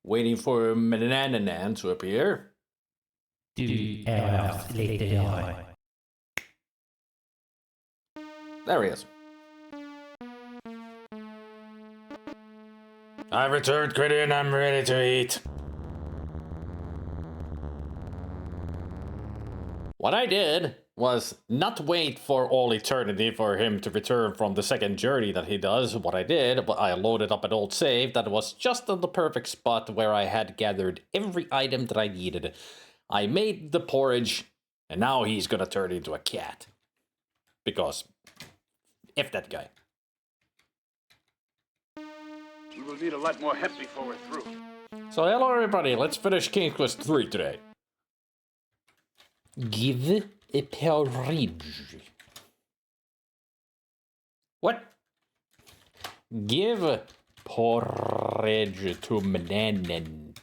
waiting for Manananan to appear. 2 hours later. There he is. I've returned, Gwydion. I'm ready to eat. What I did was not wait for all eternity for him to return from the second journey that he does. What I did, I loaded up an old save that was just on the perfect spot where I had gathered every item that I needed. I made the porridge, and now he's gonna turn into a cat. Because, F that guy. We will need a lot more hemp before we're through. So hello everybody, let's finish King's Quest 3 today. Give a porridge. What? Give porridge to Mananan.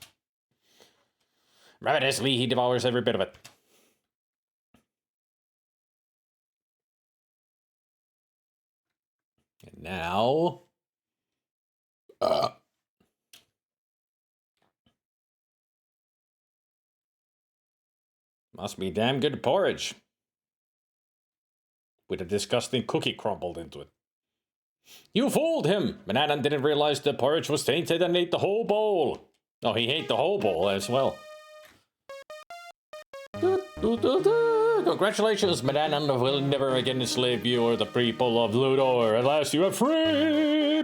Ravenously, he devours every bit of it. And now... Must be damn good porridge. With a disgusting cookie crumbled into it. You fooled him! Mananan didn't realize the porridge was tainted and ate the whole bowl. No, he ate the whole bowl as well. Congratulations, Mananan will never again enslave you or the people of Ludor. At last you are free!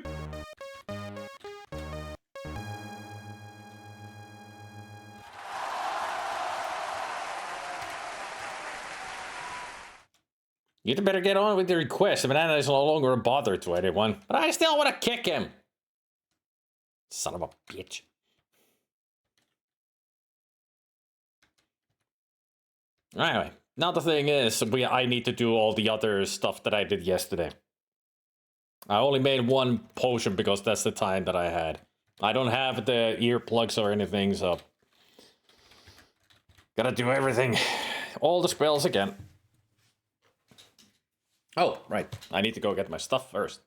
You'd better get on with the request. Banana is no longer a bother to anyone. But I still want to kick him. Son of a bitch. Anyway, now the thing is, I need to do all the other stuff that I did yesterday. I only made one potion because that's the time that I had. I don't have the earplugs or anything, so... Gotta do everything. All the spells again. Oh, right. I need to go get my stuff first.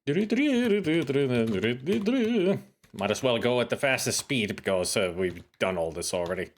Might as well go at the fastest speed because we've done all this already.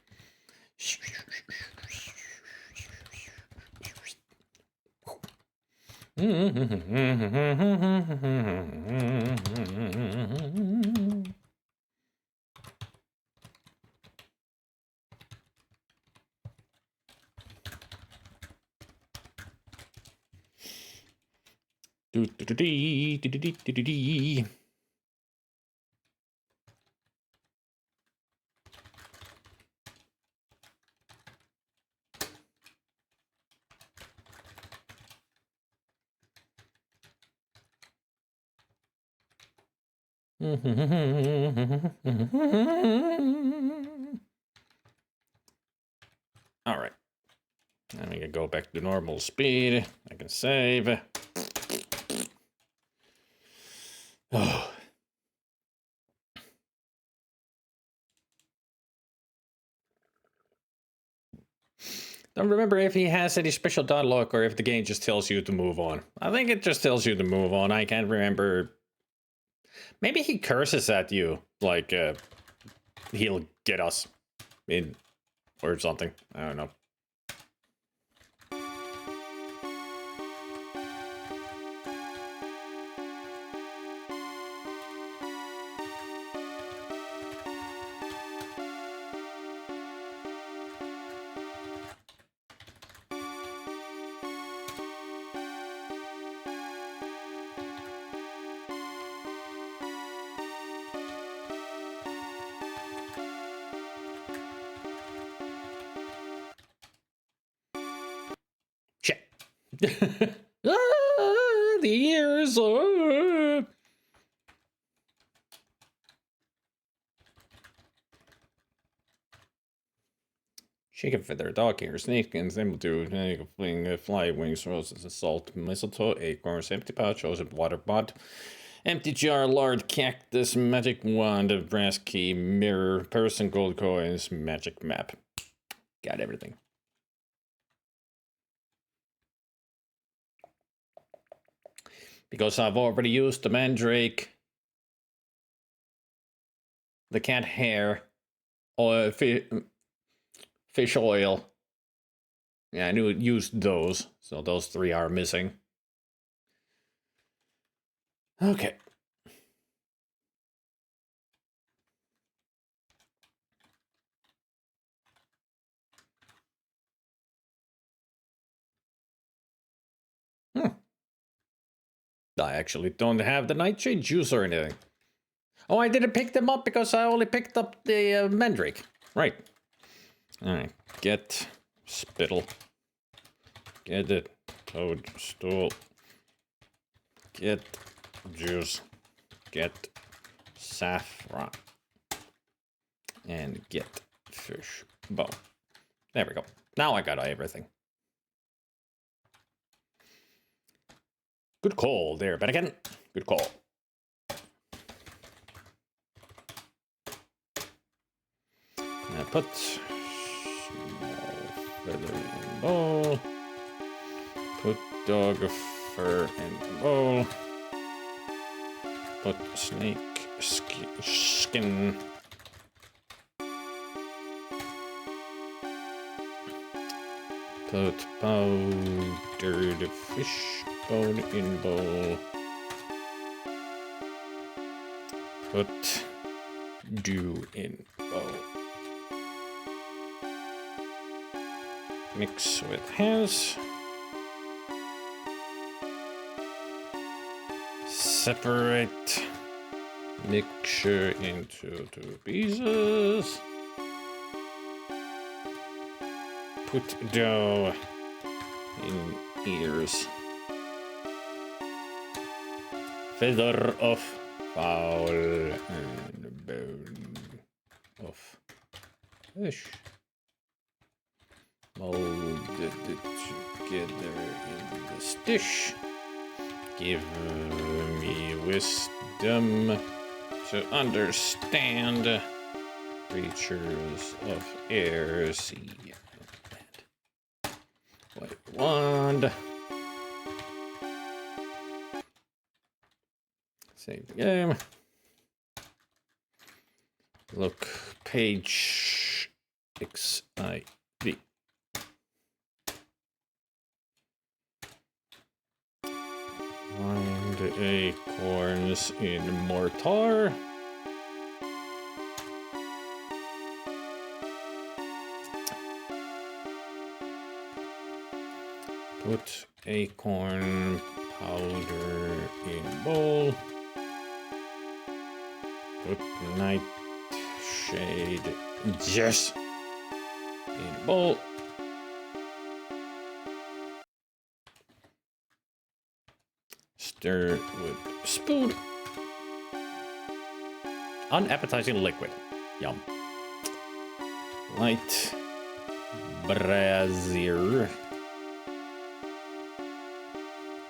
All right. Now we can go back to normal speed. I can save. Oh. Don't remember if he has any special dialogue or if the game just tells you to move on. I think it just tells you to move on. I can't remember. Maybe he curses at you, like he'll get us in or something. I don't know. The ears. Chicken feather, dog hair, snake skins, able to fling, fly wings, roses, salt, mistletoe, acorns, empty pouch, ocean water pot, empty jar, large cactus, magic wand, a brass key, mirror, person, gold coins, magic map. Got everything. Because I've already used the mandrake, the cat hair, or fish oil. Yeah, I knew it used those, so those 3 are missing. Okay. I actually don't have the nightshade juice or anything. Oh, I didn't pick them up because I only picked up the mandrake. Right. Alright. Get spittle. Get it. Toadstool. Get juice. Get saffron. And get fish bone. There we go. Now I got everything. Good call there, Bennigan. Good call. Now put small feather in bowl. Put dog fur in bowl. Put snake skin. Put powdered fish bone in bowl. Put dew in bowl. Mix with hands. Separate mixture into 2 pieces. Put dough in ears. Feather of fowl and bone of fish. Mold it together in this dish. Give me wisdom to understand creatures of air, sea, and land. White wand. Save the game. Look, page XIV. Find acorns in mortar. Put acorn powder in bowl. Put nightshade juice in bowl. Stir with spoon. Unappetizing liquid. Yum. Light brazier.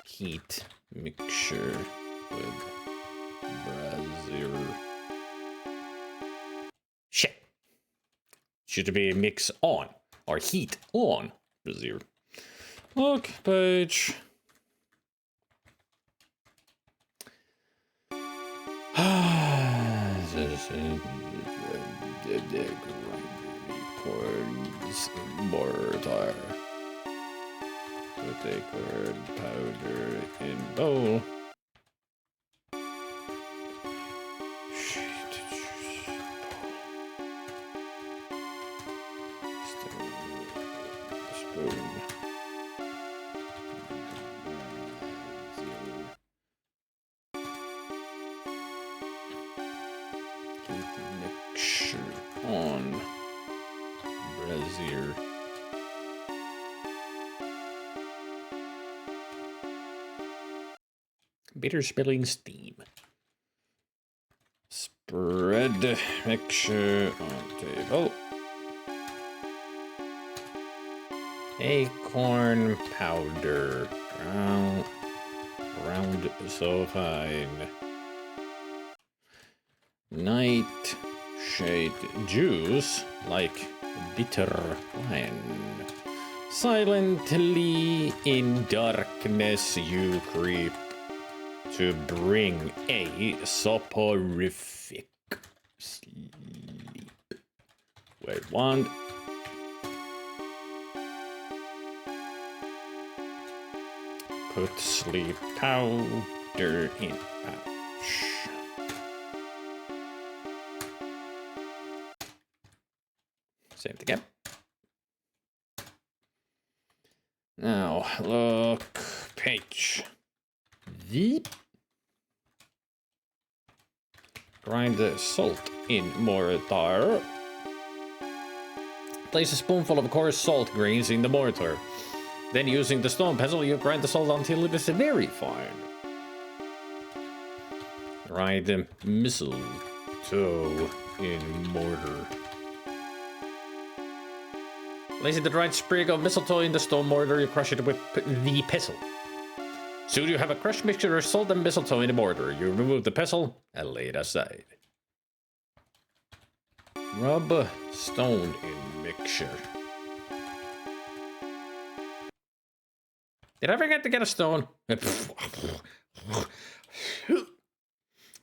Heat mixture with brazier. Shit. Should be mix on or heat on brazier. Look, page. Acorns in mortar. Put acorn powder in bowl. Spoon. Mixture on brazier. Bitter spilling steam. Spread mixture on table. Acorn powder. Ground so fine. Nightshade juice like bitter wine. Silently in darkness you creep. to bring a soporific sleep. Wait, one. Put sleep powder in pouch. Same thing again. Now, look, page. Deep. Grind the salt in mortar. Place a spoonful of coarse salt grains in the mortar. Then using the stone pestle, you grind the salt until it is very fine. Grind the mistletoe in mortar. Placing the dried sprig of mistletoe in the stone mortar, you crush it with the pestle. Soon you have a crushed mixture of salt and mistletoe in the mortar. You remove the pestle and lay it aside. Rub stone in mixture. Did I forget to get a stone?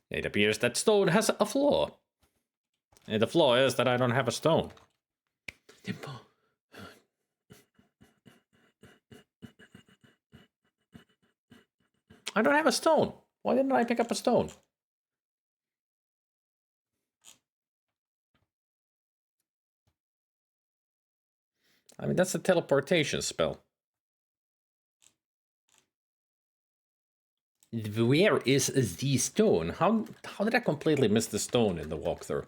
It appears that stone has a flaw. And the flaw is that I don't have a stone. I don't have a stone. Why didn't I pick up a stone? I mean, that's a teleportation spell. Where is the stone? How did I completely miss the stone in the walkthrough?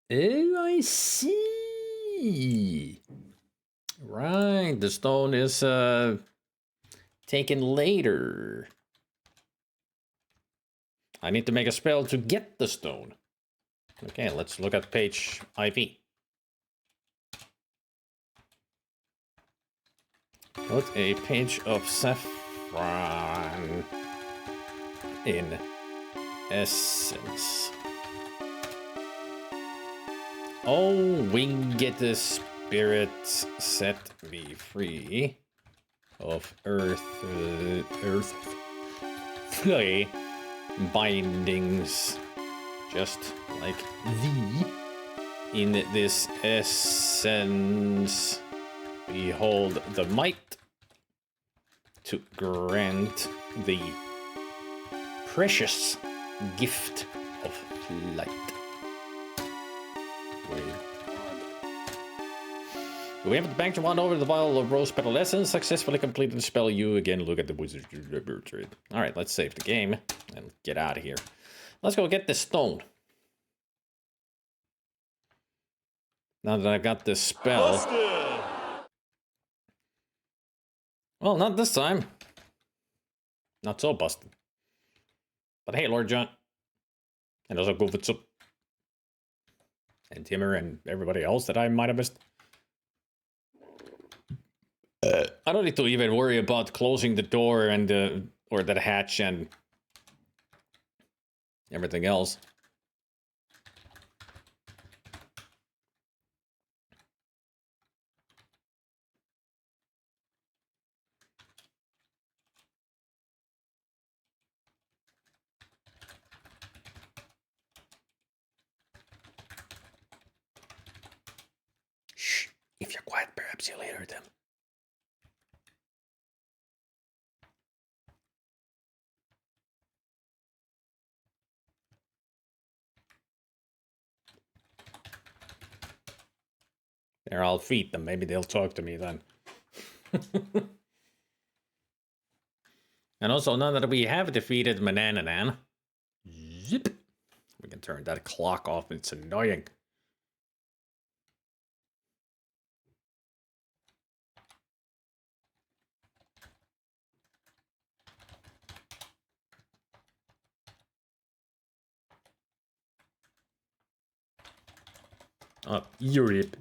Oh, I see. Right, the stone is taken later. I need to make a spell to get the stone. Okay, let's look at page IV. Put a page of saffron in essence. Oh, winged spirits, set me free of earthly bindings, just like thee. In this essence, behold the might to grant the precious gift of light. We have the bank wand over the vial of rose petal essence. Successfully completed the spell. You again look at the wizard's laboratory. Alright, let's save the game and get out of here. Let's go get this stone. Now that I've got this spell. Busted. Well, not this time. Not so busted. But hey, Lord John. And also Govitsup. And Timur and everybody else that I might have missed. I don't need to even worry about closing the door and or the hatch and everything else. Shh. If you're quiet, perhaps you'll hear them. There, I'll feed them. Maybe they'll talk to me then. And also, now that we have defeated Manananan, zip, we can turn that clock off. It's annoying. Oh, Europe.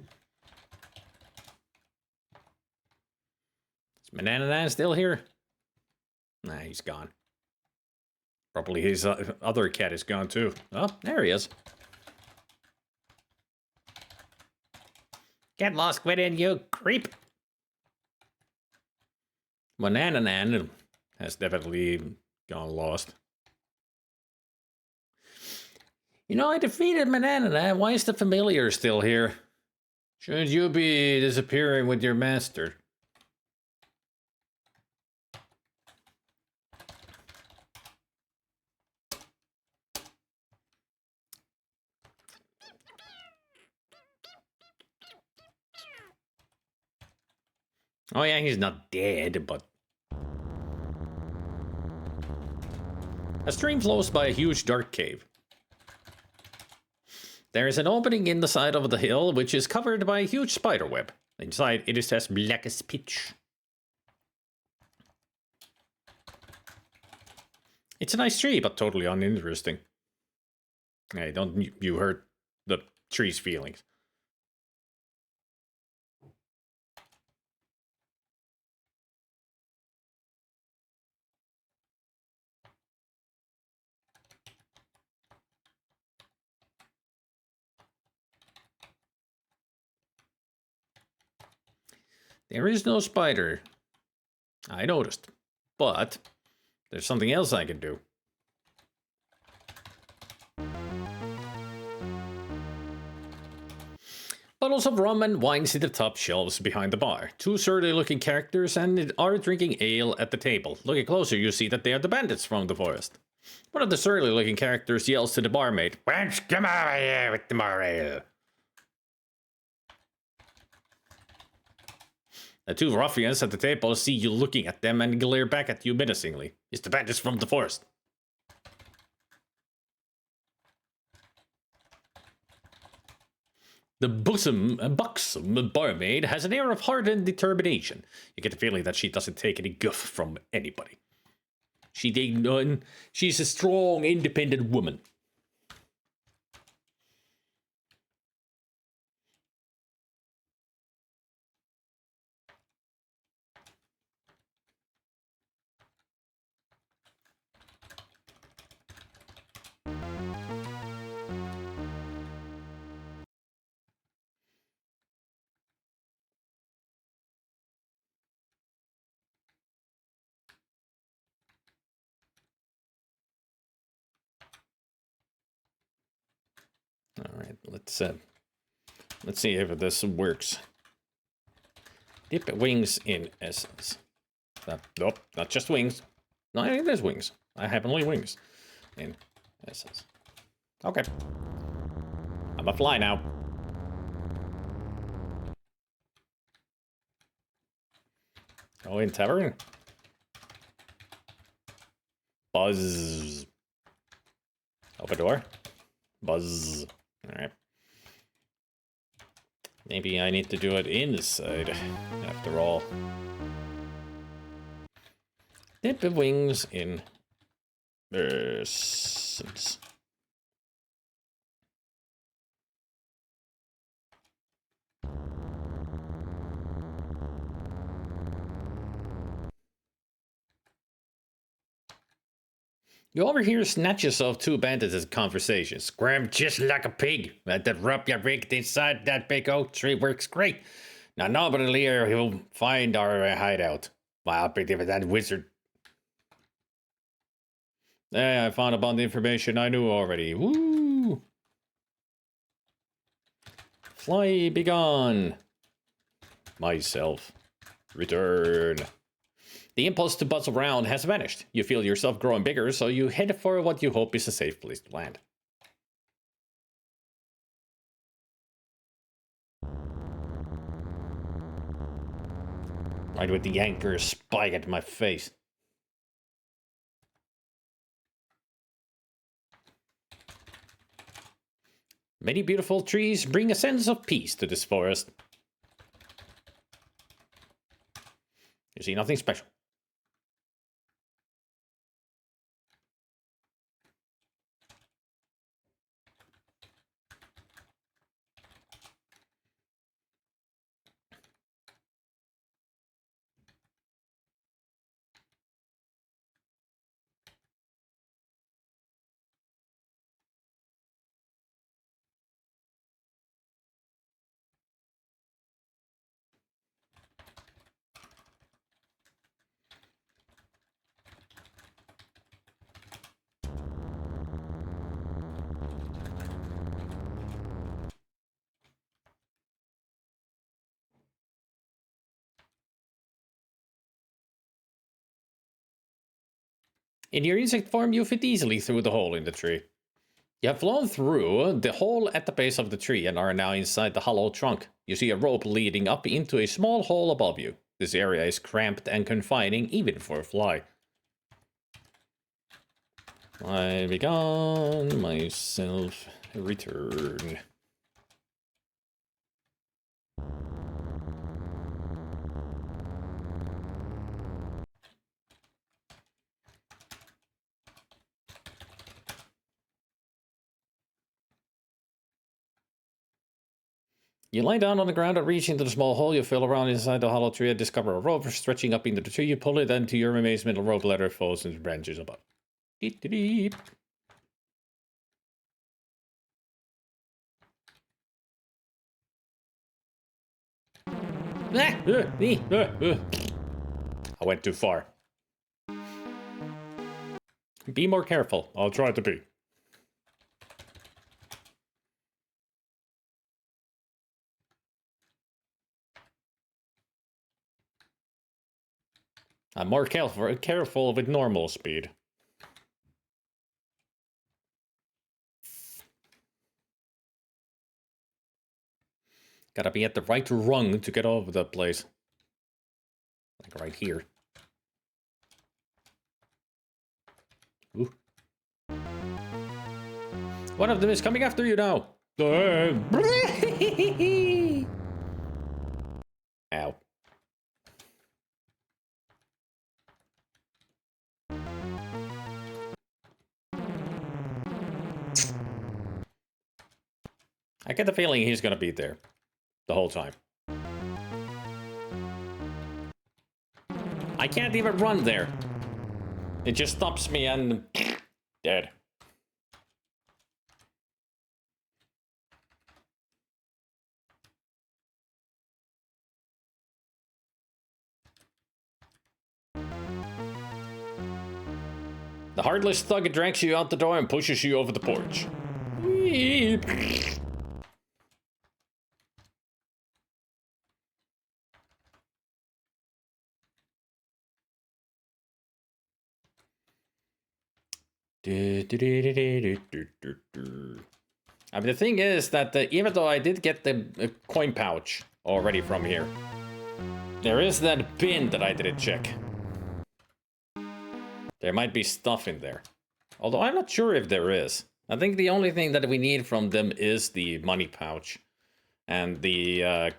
Is Manananan still here? Nah, he's gone. Probably his other cat is gone too. Oh, there he is. Get lost, Gwydion, you creep! Manananan has definitely gone lost. You know, I defeated Manananan. Why is the familiar still here? Should you be disappearing with your master? Oh yeah, he's not dead, but... A stream flows by a huge dark cave. There is an opening in the side of the hill, which is covered by a huge spider web. Inside, it is as black as pitch. It's a nice tree, but totally uninteresting. Hey, don't you hurt the tree's feelings. There is no spider. I noticed. But there's something else I can do. Bottles of rum and wine sit at the top shelves behind the bar. Two surly-looking characters are drinking ale at the table. Looking closer, you see that they are the bandits from the forest. One of the surly-looking characters yells to the barmaid, "Wench, come over here with the more ale." The two ruffians at the table see you looking at them and glare back at you menacingly. It's the bandits from the forest. The buxom barmaid has an air of hardened determination. You get the feeling that she doesn't take any guff from anybody. She's a strong, independent woman. All right, let's see if this works. Dip wings in essence. Nope, not just wings. No, it is wings. I have only wings in essence. Okay. I'm a fly now. Go in tavern. Buzz. Open door. Buzz. Alright. Maybe I need to do it inside, after all. Dip the wings in essence. You overhear snatches of two bandits' conversations. Scram just like a pig. That rub you rigged inside that big oak tree works great. Now nobody here will find our hideout. Well, pretty for that wizard. Hey, I found a bunch of information I knew already. Woo! Fly be gone. Myself. Return. The impulse to buzz around has vanished. You feel yourself growing bigger, so you head for what you hope is a safe place to land. Right with the anchor spike at my face. Many beautiful trees bring a sense of peace to this forest. You see nothing special. In your insect form, you fit easily through the hole in the tree. You have flown through the hole at the base of the tree and are now inside the hollow trunk. You see a rope leading up into a small hole above you. This area is cramped and confining even for a fly. I begun myself return. You lie down on the ground and reach into the small hole. You feel around inside the hollow tree and discover a rope stretching up into the tree. You pull it, and to your amazement, a rope ladder falls into branches above. Deep, deep, deep. I went too far. Be more careful. I'll try to be. I'm more careful with normal speed. Gotta be at the right rung to get over the place. Like right here. Ooh. One of them is coming after you now. Ow. I get the feeling he's gonna be there the whole time. I can't even run there. It just stops me and dead. The heartless thug drags you out the door and pushes you over the porch. I mean, the thing is that even though I did get the coin pouch already from here, there is that bin that I didn't check. There might be stuff in there. Although I'm not sure if there is. I think the only thing that we need from them is the money pouch. And the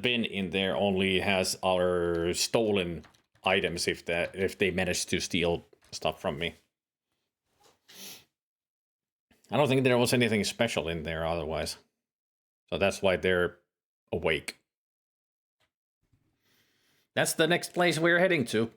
bin in there only has our stolen items if they manage to steal stuff from me. I don't think there was anything special in there otherwise. So that's why they're awake. That's the next place we're heading to.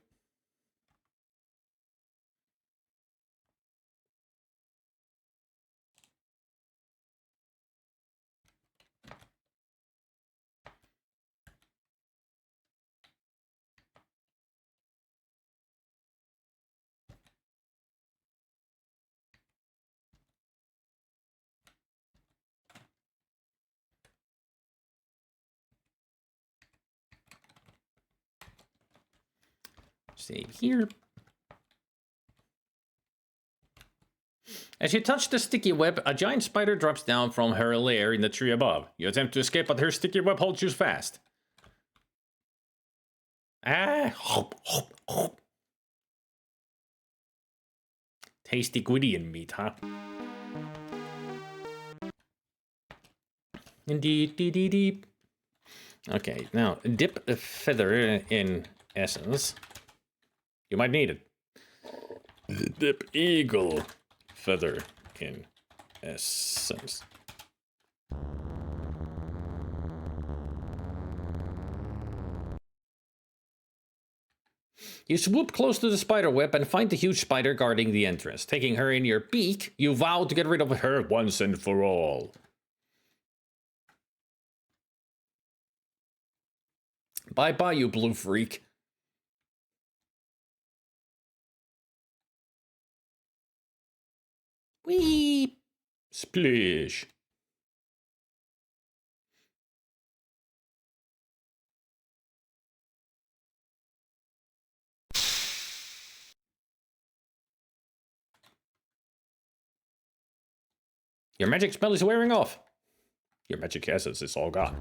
Save here. As you touch the sticky web, a giant spider drops down from her lair in the tree above. You attempt to escape, but her sticky web holds you fast. Ah. Tasty Gwydion meat, huh? Indeed. Okay, now dip a feather in essence. You might need it. Dip eagle feather in essence. You swoop close to the spider web and find the huge spider guarding the entrance. Taking her in your beak, you vow to get rid of her once and for all. Bye-bye, you blue freak. Whee! Splish. Your magic spell is wearing off. Your magic essence is all gone.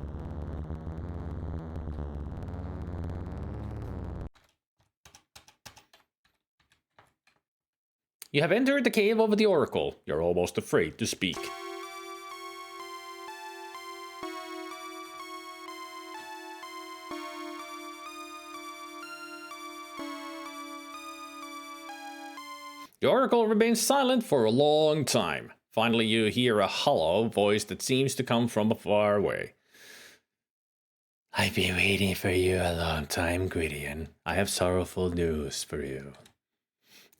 You have entered the cave of the Oracle. You're almost afraid to speak. The Oracle remains silent for a long time. Finally, you hear a hollow voice that seems to come from far away. I've been waiting for you a long time, Gwydion. I have sorrowful news for you.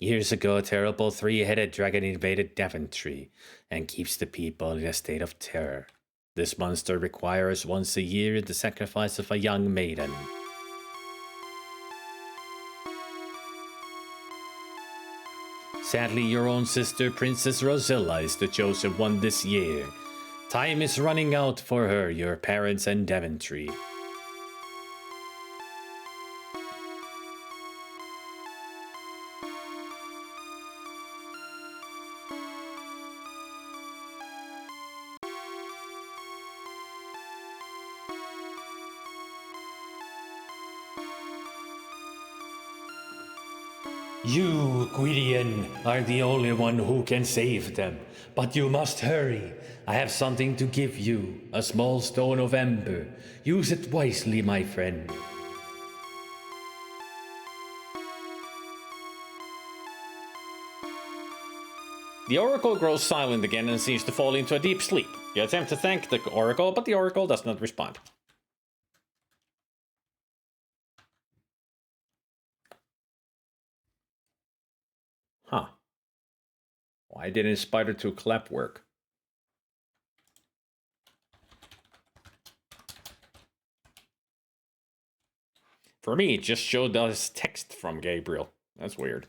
Years ago, a terrible three-headed dragon invaded Daventry and keeps the people in a state of terror. This monster requires once a year the sacrifice of a young maiden. Sadly, your own sister, Princess Rosilla, is the chosen one this year. Time is running out for her, your parents, and Daventry. You, Gwydion, are the only one who can save them. But you must hurry. I have something to give you, a small stone of ember. Use it wisely, my friend. The Oracle grows silent again and seems to fall into a deep sleep. You attempt to thank the Oracle, but the Oracle does not respond. Huh. Why didn't Spider 2 clap work? For me, it just showed us text from Gabriel. That's weird.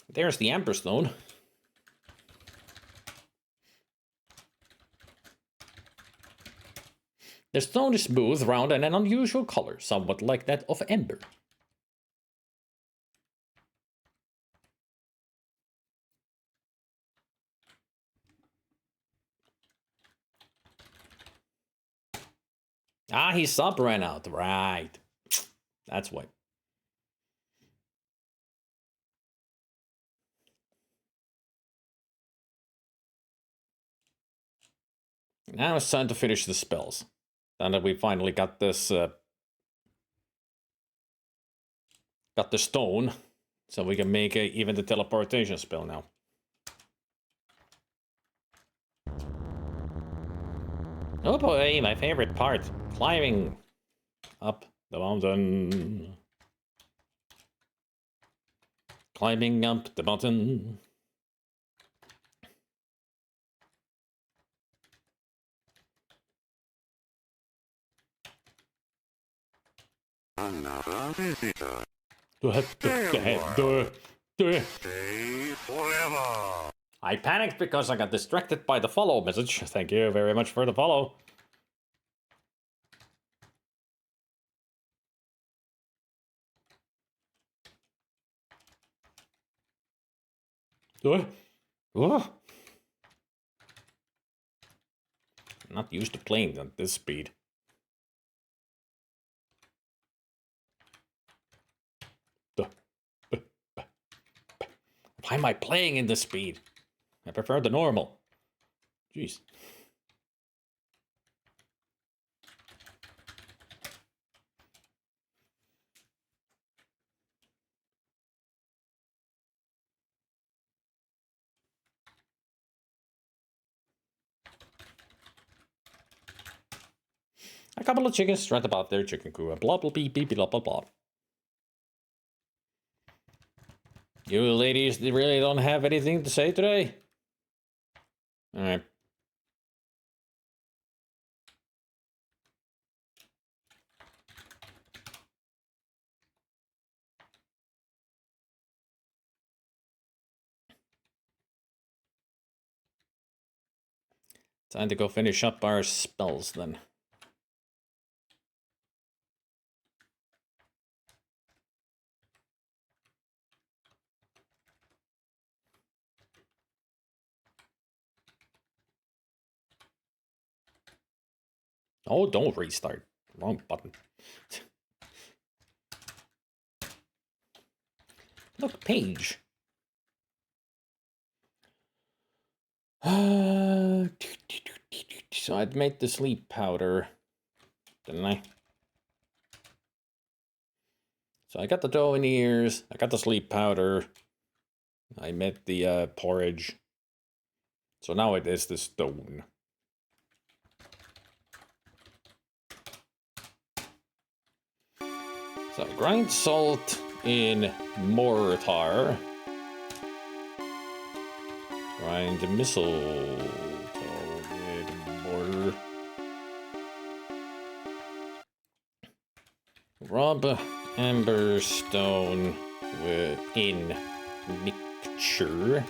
There's the Amber Stone. The stone is smooth, round, and an unusual color, somewhat like that of ember. Ah, his sub ran out. Right. That's why. Now it's time to finish the spells. Now that we finally got this, got the stone, so we can make even the teleportation spell now. Oh boy, my favorite part. Climbing up the mountain. Climbing up the mountain. Another visitor. Stay forever. I panicked because I got distracted by the follow message. Thank you very much for the follow. Oh. I'm not used to playing at this speed. Why am I playing in this speed? I prefer the normal. Jeez. A couple of chickens strut about their chicken coop and blah blah blah blah blah blah blah. You ladies really don't have anything to say today? Alright. Time to go finish up our spells then. Oh, don't restart. Wrong button. Look, page. So I'd made the sleep powder, didn't I? So I got the dough and ears, I got the sleep powder, I made the porridge. So now it is the stone. So grind salt in mortar. Grind mistletoe in mortar. Rub amber stone in mixture.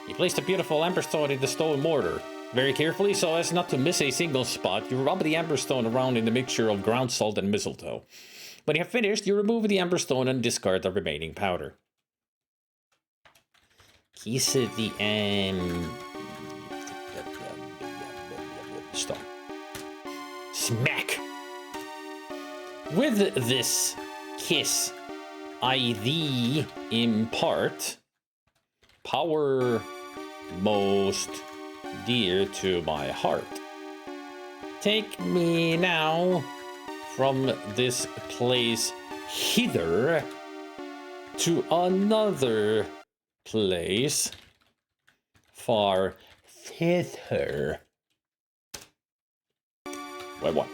You place the beautiful amber stone in the stone mortar. Very carefully, so as not to miss a single spot, you rub the amber stone around in the mixture of ground salt and mistletoe. When you have finished, you remove the amber stone and discard the remaining powder. Kiss the stone. Smack! With this kiss, I thee impart power most dear to my heart. Take me now from this place hither to another place far thither. Wait, what?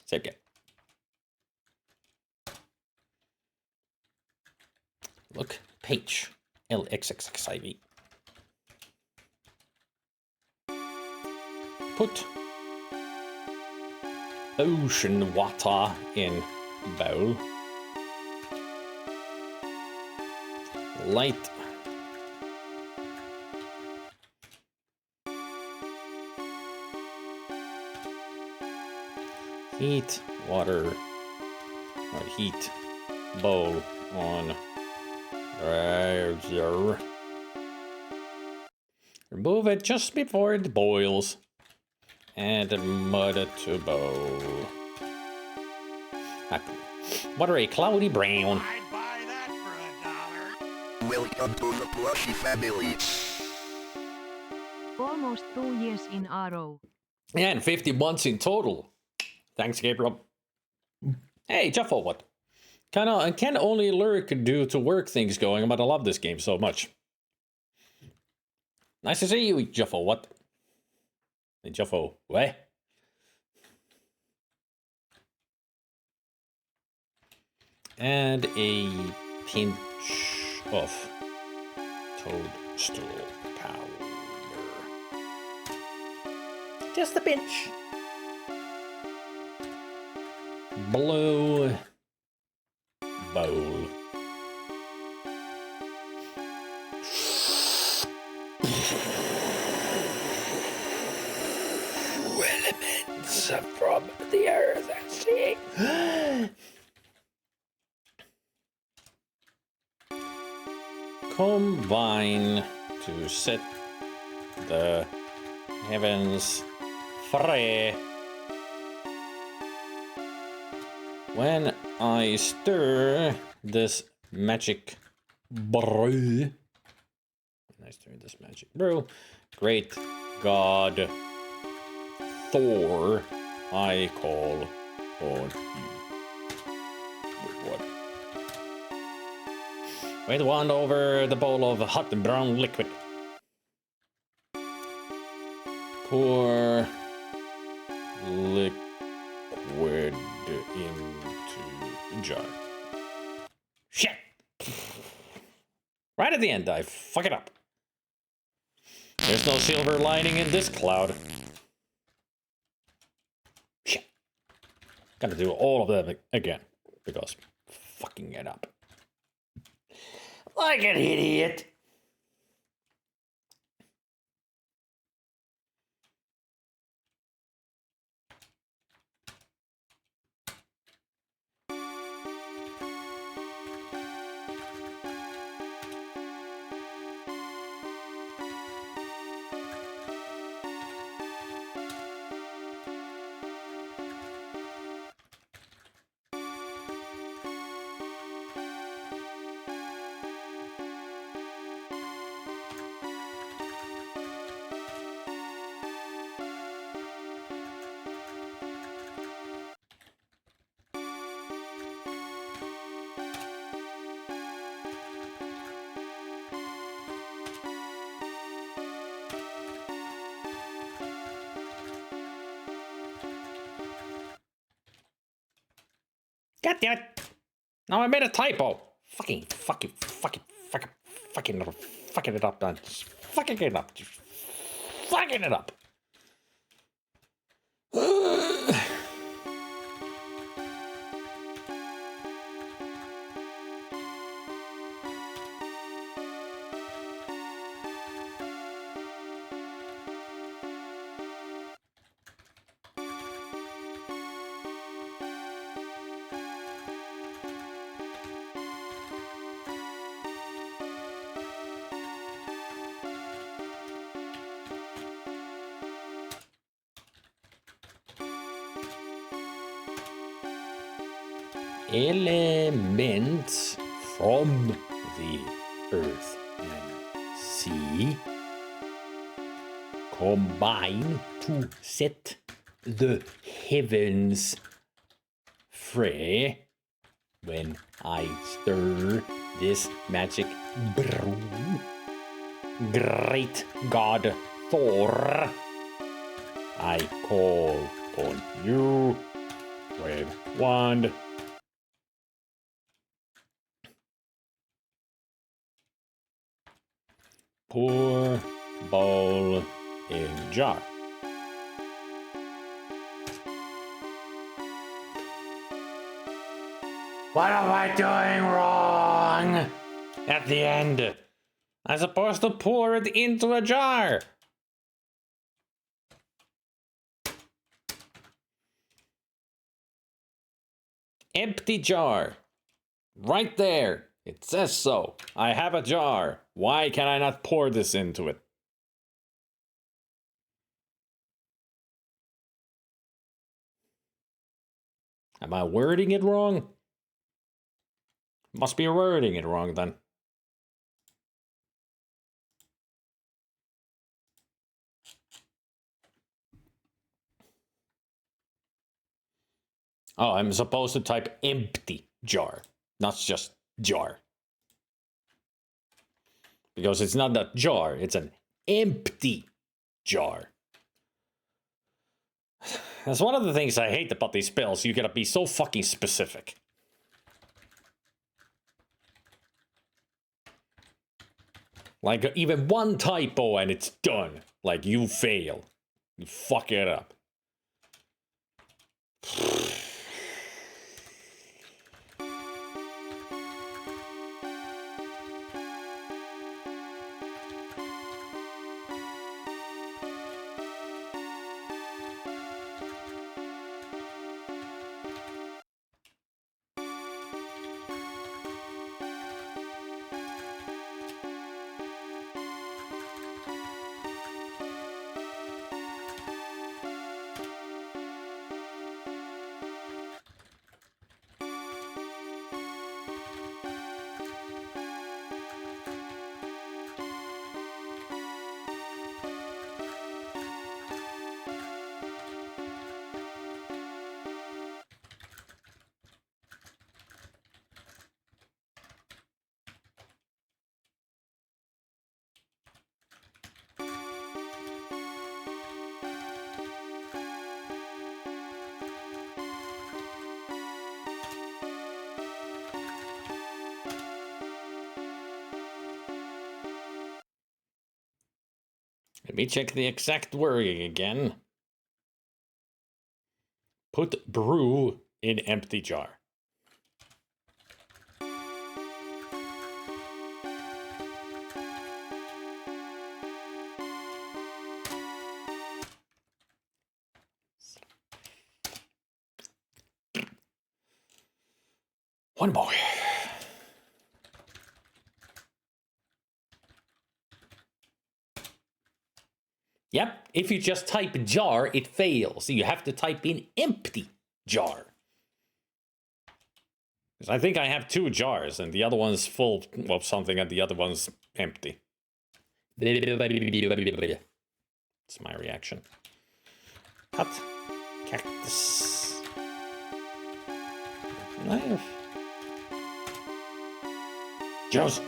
Say again. Look, page LXXXIV. Put ocean water in bowl. Light heat water or heat bowl on browser. Remove it just before it boils. And mud to bowl. Water a cloudy brown. I'd buy that for $1. Welcome to the Plushy family. Almost 2 years in a row. And 50 months in total. Thanks, Gabriel. Hey, Jeffo, what? Can only lurk due to work things going, but I love this game so much. Nice to see you, Jeffo, what? Hey, Jeffo, what? And a pinch of toadstool powder. Just a pinch. Blue bowl. Elements from the earth and sea. combine to set the heavens free. When I stir this magic brew, great god Thor, I call on you. What? Wave the wand over the bowl of hot and brown liquid. Pour liquid into the jar. Shit! Right at the end, I fuck it up. There's no silver lining in this cloud. Shit. Gotta do all of them again, because fucking it up. Like an idiot. God damn it! Now I made a typo. Fucking it up, man. Just fucking it up. Just fucking it up. Elements from the earth and sea combine to set the heavens free. When I stir this magic brew, great god Thor, I call on you. Wave wand. Pour bowl in jar. What am I doing wrong? At the end, I'm supposed to pour it into a jar. Empty jar. Right there. It says so. I have a jar. Why can I not pour this into it? Am I wording it wrong? Must be wording it wrong then. Oh, I'm supposed to type empty jar, not just jar. Because it's not a jar, it's an empty jar. That's one of the things I hate about these spells. You gotta be so fucking specific. Like, even one typo and it's done. Like, you fail. You fuck it up. Let me check the exact wording again. Put brew in empty jar. One more. Yep, if you just type jar, it fails. You have to type in empty jar. Because I think I have 2 jars, and the other one's full of something, and the other one's empty. It's my reaction. Cut. Cactus. Knife. Jaws.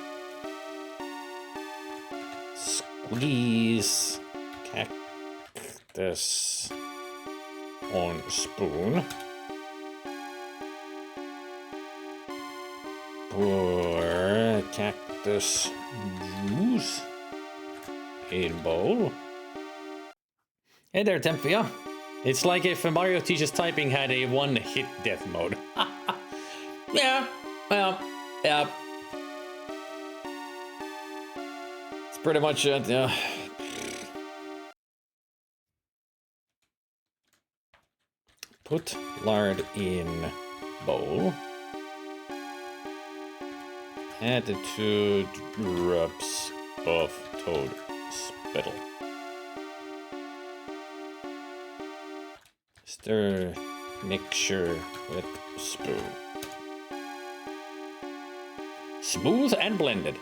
Squeeze. Cactus on spoon. Pour cactus juice in bowl. Hey there, Tempia. It's like if Mario Teaches Typing had a one-hit death mode. Yeah, well, yeah. It's pretty much it, yeah. Put lard in bowl. Add 2 drops of toad spittle. Stir mixture with spoon. Smooth and blended.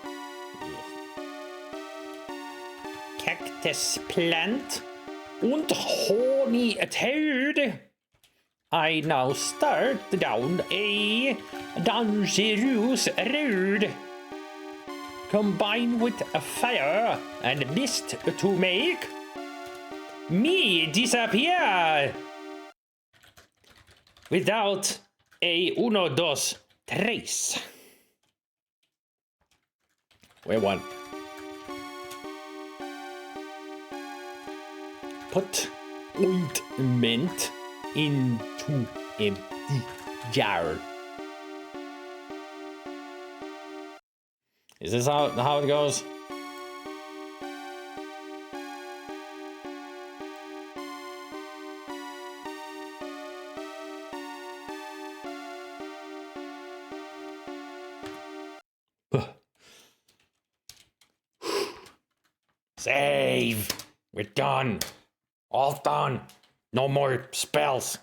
Cactus plant und horny toad. I now start down a dangerous road. Combine with a fire and mist to make me disappear. Without a uno, dos, tres. Where one? Put ointment into empty jar. Is this how it goes? Save! We're done. All done. No more spells.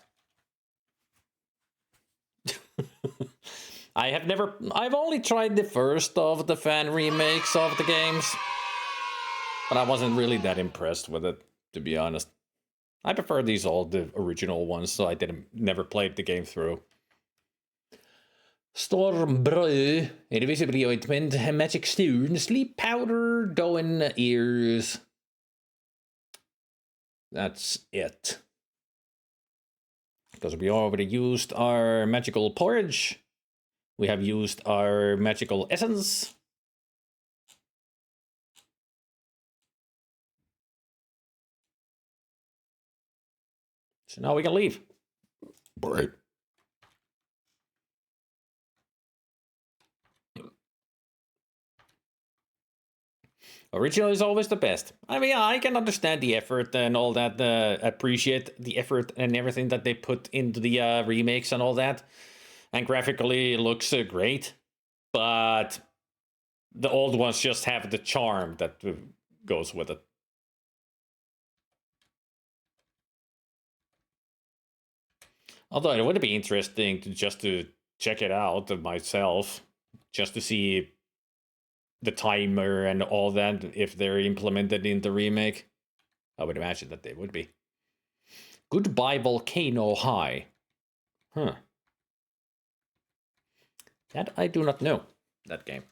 I've only tried the first of the fan remakes of the games. But I wasn't really that impressed with it, to be honest. I prefer these all the original ones, so I never played the game through. Storm brew, invisibility ointment, magic stone, sleep powder, going ears. That's it. Because we already used our magical porridge. We have used our magical essence. So now we can leave. Right. Original is always the best. I mean, I can understand the effort and all that, appreciate the effort and everything that they put into the remakes and all that. And graphically, it looks great. But the old ones just have the charm that goes with it. Although it would be interesting to check it out myself, just to see the timer and all that, if they're implemented in the remake. I would imagine that they would be. Goodbye Volcano High. Huh. That I do not know, that game.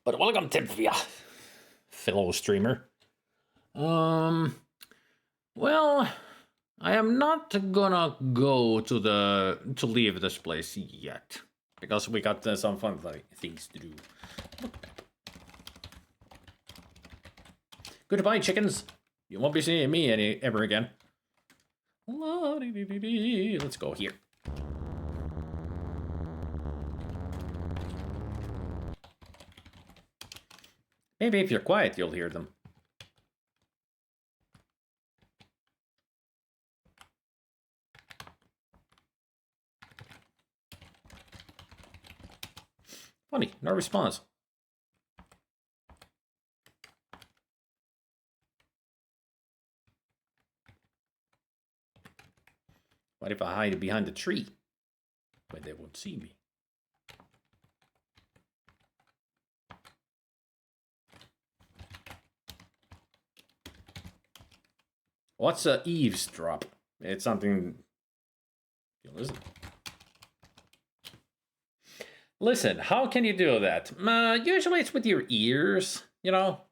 But welcome, Timfia, fellow streamer. Well, I am not gonna go to leave this place yet. Because we got some fun things to do. Goodbye, chickens. You won't be seeing me ever again. Let's go here. Maybe if you're quiet, you'll hear them. Funny, no response. What if I hide behind the tree? Where they won't see me. What's a eavesdrop? It's something... You listen. Listen, how can you do that? Usually it's with your ears, you know?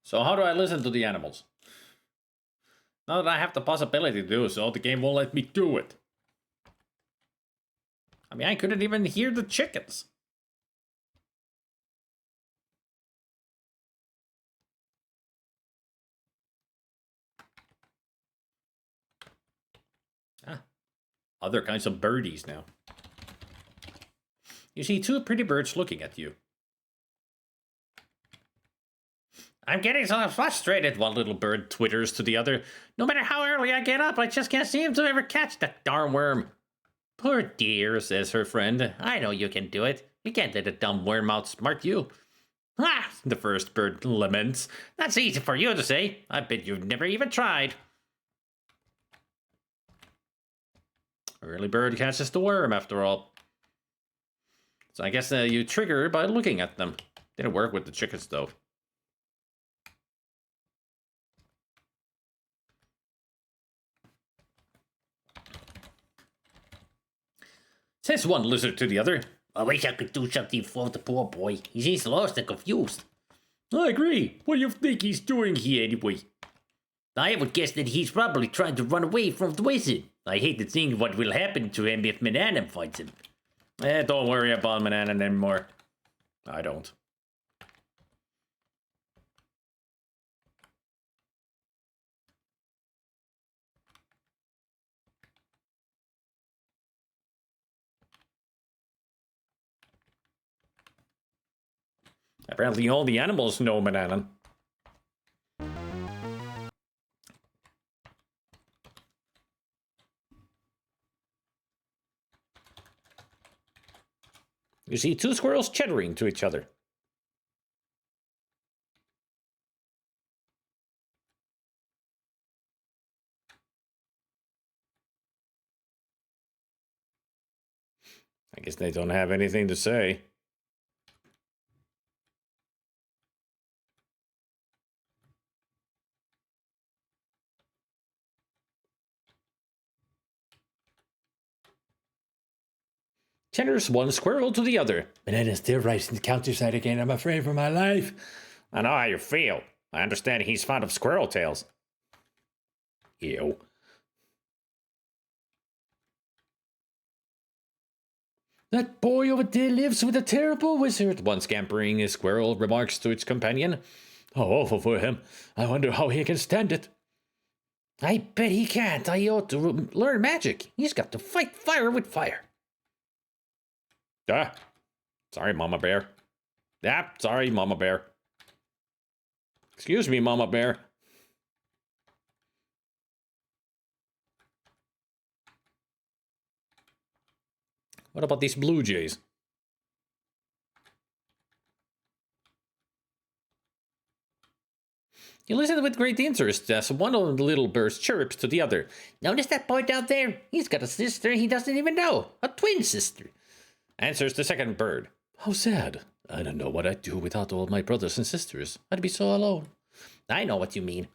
So how do I listen to the animals? Now that I have the possibility to do so, the game won't let me do it. I mean, I couldn't even hear the chickens. Ah, other kinds of birdies now. You see two pretty birds looking at you. I'm getting so frustrated, one little bird twitters to the other. No matter how early I get up, I just can't seem to ever catch that darn worm. Poor dear, says her friend. I know you can do it. You can't let a dumb worm outsmart you. Ah, the first bird laments. That's easy for you to say. I bet you've never even tried. Early bird catches the worm, after all. So I guess you trigger by looking at them. Didn't work with the chickens, though. Says one lizard to the other. I wish I could do something for the poor boy. He seems lost and confused. I agree. What do you think he's doing here anyway? I would guess that he's probably trying to run away from the wizard. I hate to think what will happen to him if Mananam finds him. Don't worry about Mananam anymore. I don't. Apparently all the animals know Mananam. You see two squirrels chattering to each other. I guess they don't have anything to say. Chatters one squirrel to the other. Banana's still racing the countryside again. I'm afraid for my life. I know how you feel. I understand he's fond of squirrel tails. Ew. That boy over there lives with a terrible wizard, one scampering squirrel remarks to its companion. How awful for him. I wonder how he can stand it. I bet he can't. I ought to learn magic. He's got to fight fire with fire. Ah, sorry, Mama Bear. Ah, sorry, Mama Bear. Excuse me, Mama Bear. What about these blue jays? You listen with great interest as one of the little birds chirps to the other. Notice that boy down there? He's got a sister he doesn't even know. A twin sister. Answers the second bird. How sad. I don't know what I'd do without all my brothers and sisters. I'd be so alone. I know what you mean.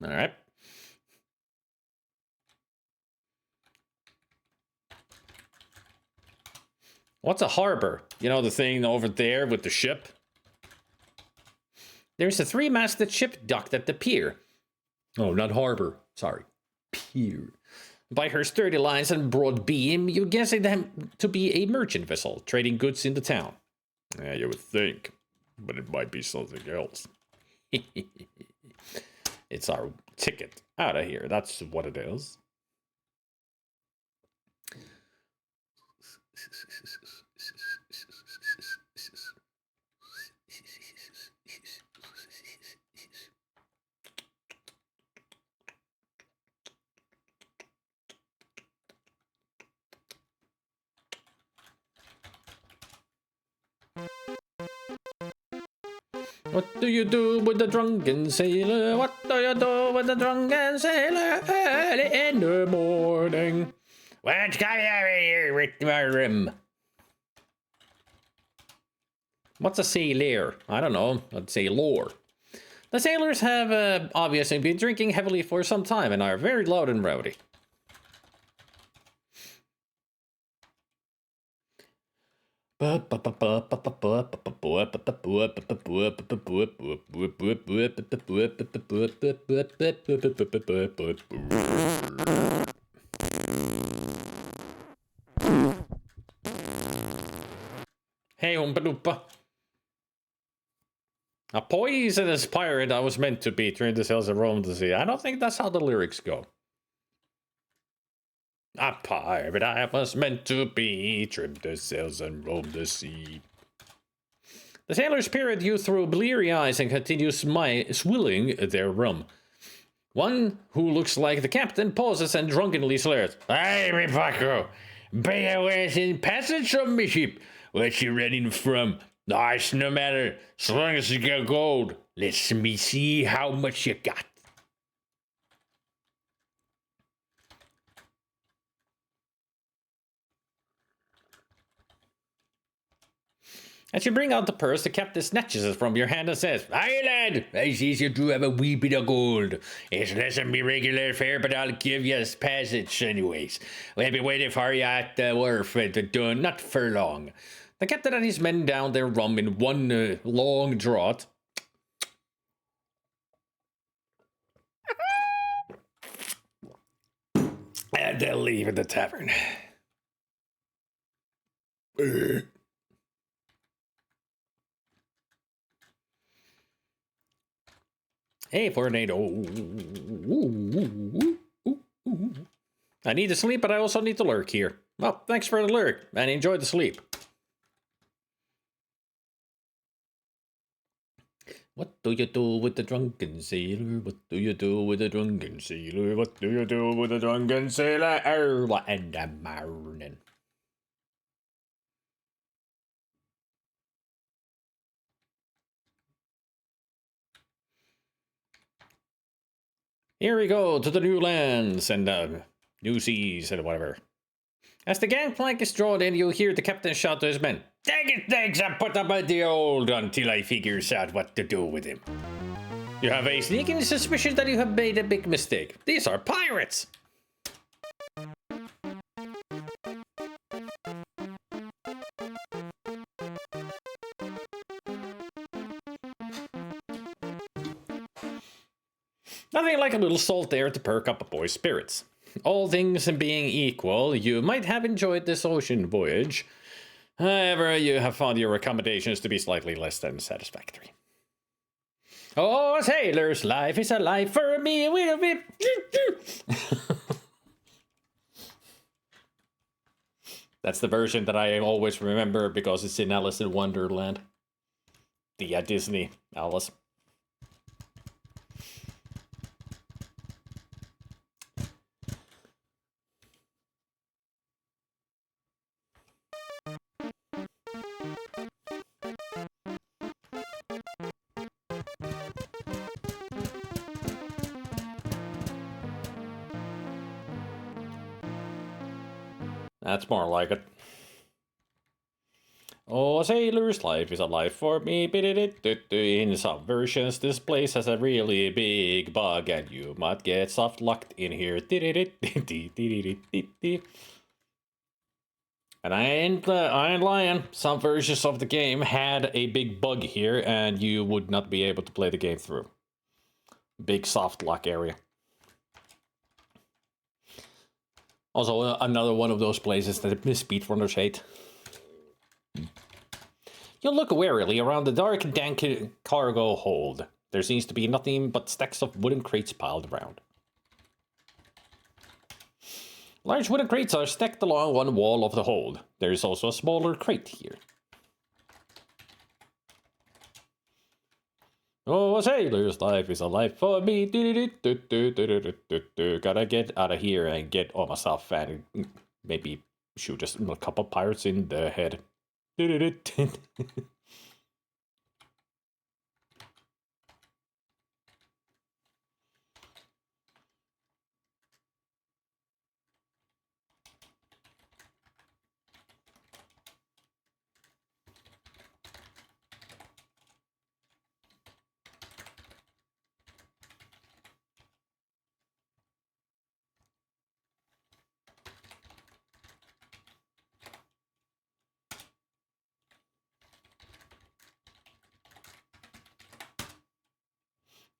All right. What's a harbor? You know, the thing over there with the ship? There's a 3-masted ship docked at the pier. Oh, not harbor. Sorry. Pier. By her sturdy lines and broad beam, you guess it to be a merchant vessel trading goods in the town. Yeah, you would think, but it might be something else. It's our ticket out of here. That's what it is. What do you do with the drunken sailor? What do you do with the drunken sailor early in the morning? What's coming over here with my rim? What's a sailor? I don't know. I'd say lore. The sailors have obviously been drinking heavily for some time and are very loud and rowdy. Hey, Oompa Loompa. A poisonous pirate I was meant to be during the sails of Rome to sea. I don't think that's how the lyrics go. A pirate I was meant to be, trimmed the sails and roamed the sea. The sailors peer at you through bleary eyes and continue swilling their rum. One, who looks like the captain, pauses and drunkenly slurs. Hey, me bucko! Be away in passage from me ship. Where's you running from? Nice, no matter, as long as you got gold. Let me see how much you got. As you bring out the purse, the captain snatches it from your hand and says, Aye, lad, I sees you do have a wee bit of gold. It's less than me regular fare, but I'll give you passage anyways. We'll be waiting for you at the wharf not for long. The captain and his men down their rum in one long draught. And they'll leave the tavern. Hey, Tornado. I need to sleep, but I also need to lurk here. Well, thanks for the lurk, and enjoy the sleep. What do you do with the drunken sailor? What do you do with the drunken sailor? What do you do with the drunken sailor? Early in the morning. Here we go to the new lands and new seas and whatever. As the gangplank is drawn in, you hear the captain shout to his men, Take his legs and put them at the old until I figures out what to do with him. You have a sneaking suspicion that you have made a big mistake. These are pirates! Nothing like a little salt air to perk up a boy's spirits. All things being equal, you might have enjoyed this ocean voyage. However, you have found your accommodations to be slightly less than satisfactory. Oh, sailor's life is a life for me. That's the version that I always remember because it's in Alice in Wonderland. The Disney Alice. That's more like it. Oh, a sailor's life is a life for me. In some versions, this place has a really big bug, and you might get soft locked in here. And I ain't lying. Some versions of the game had a big bug here, and you would not be able to play the game through. Big soft lock area. Also, another one of those places that speedrunners hate. You look warily around the dark, dank cargo hold. There seems to be nothing but stacks of wooden crates piled around. Large wooden crates are stacked along one wall of the hold. There is also a smaller crate here. Oh, a sailor's life is a life for me. Gotta get out of here and get all myself and maybe shoot just a couple pirates in the head.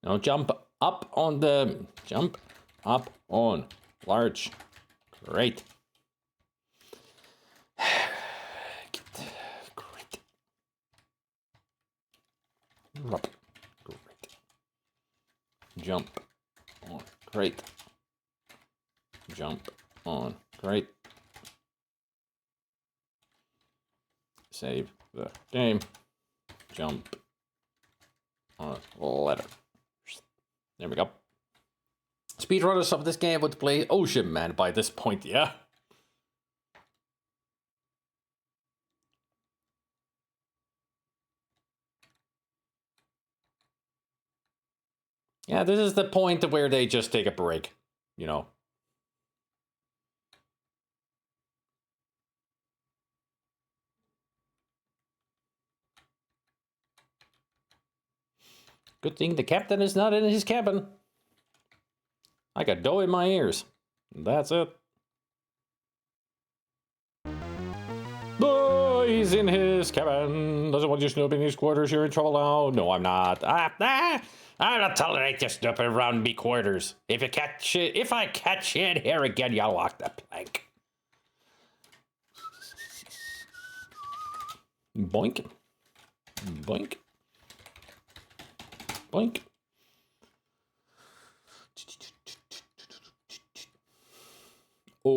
Now jump up on large crate. Great. Up. Great. Jump on crate. Jump on crate. Save the game. Jump on ladder. There we go. Speedrunners of this game would play Ocean Man by this point, yeah? Yeah, this is the point where they just take a break, you know. Good thing the captain is not in his cabin. I got dough in my ears. That's it. Oh, he's in his cabin. Doesn't want you snooping in his quarters. You're in trouble now. No, I'm not. I'm not tolerating you snooping around me quarters. If I catch you in here again, you'll walk the plank. Boink. Boink. Boink. Oh,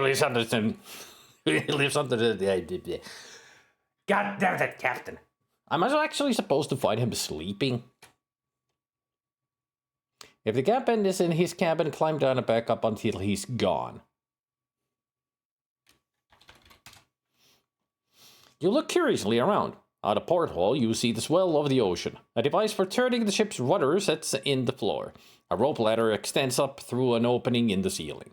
lives under the... lives under the... God damn it, Captain. Am I actually supposed to find him sleeping? If the captain is in his cabin, climb down and back up until he's gone. You look curiously around. Out a porthole, you see the swell of the ocean. A device for turning the ship's rudder sets in the floor. A rope ladder extends up through an opening in the ceiling.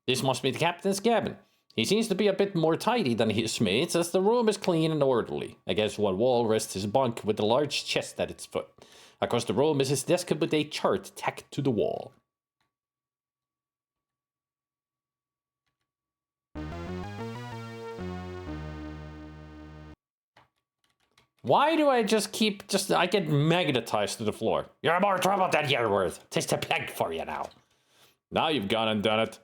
This must be the captain's cabin. He seems to be a bit more tidy than his mates, as the room is clean and orderly. Against one wall rests his bunk with a large chest at its foot. Across the room is his desk with a chart tacked to the wall. Why do I I get magnetized to the floor? You're more trouble than you're worth. Taste a peg for you now. Now you've gone and done it.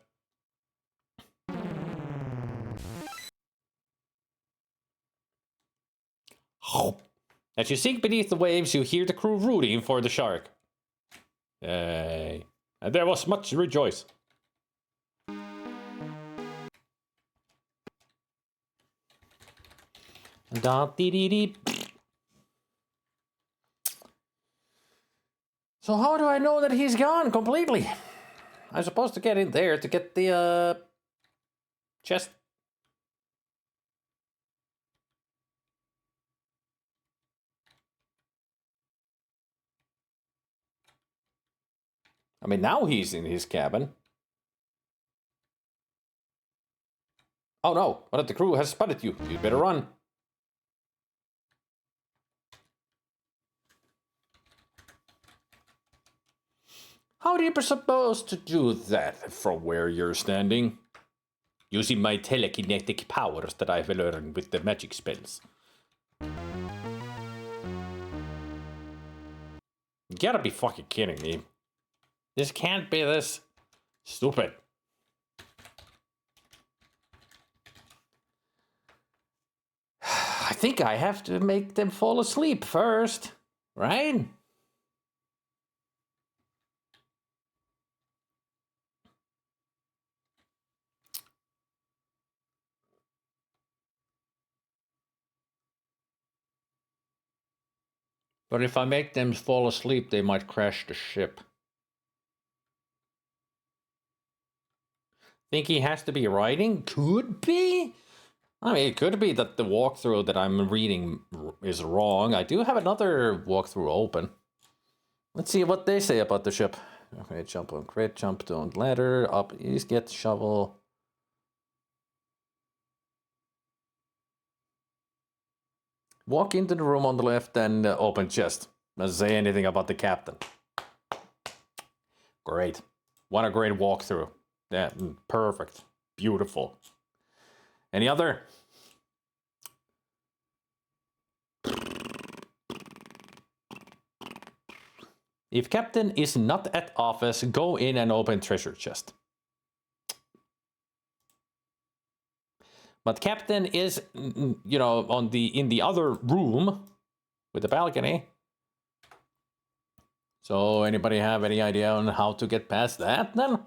As you sink beneath the waves, you hear the crew rooting for the shark. Yay. And there was much to rejoice. Da-dee-dee-dee. So how do I know that he's gone completely? I'm supposed to get in there to get the chest. I mean, now he's in his cabin. Oh no, one of the crew has spotted you. You'd better run. How are you supposed to do that from where you're standing? Using my telekinetic powers that I've learned with the magic spells. You gotta be fucking kidding me. This can't be this stupid. I think I have to make them fall asleep first, right? But if I make them fall asleep, they might crash the ship. Think he has to be writing? Could be. I mean, it could be that the walkthrough that I'm reading is wrong. I do have another walkthrough open. Let's see what they say about the ship. Okay, jump on crit, jump down ladder, up east, get the shovel. Walk into the room on the left and open chest. Doesn't say anything about the captain. Great. What a great walkthrough. Yeah, perfect. Beautiful. Any other? If captain is not at office, go in and open treasure chest. But captain is, you know, in the other room with the balcony. So anybody have any idea on how to get past that then?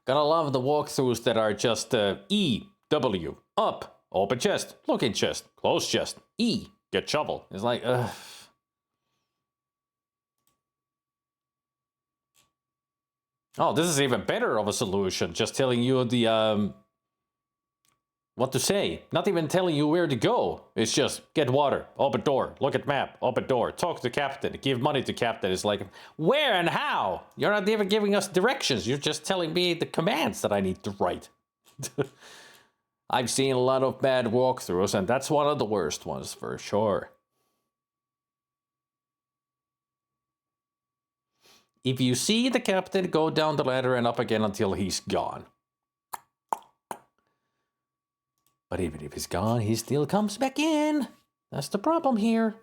Gotta love the walkthroughs that are just E, W, up, open chest, look in chest, close chest, E, get shovel. It's like, Oh, this is even better of a solution. Just telling you the, what to say. Not even telling you where to go. It's just get water, open door, look at map, open door, talk to captain, give money to captain. It's like, where and how? You're not even giving us directions. You're just telling me the commands that I need to write. I've seen a lot of bad walkthroughs, and that's one of the worst ones for sure. If you see the captain, go down the ladder and up again until he's gone. But even if he's gone, he still comes back in. That's the problem here.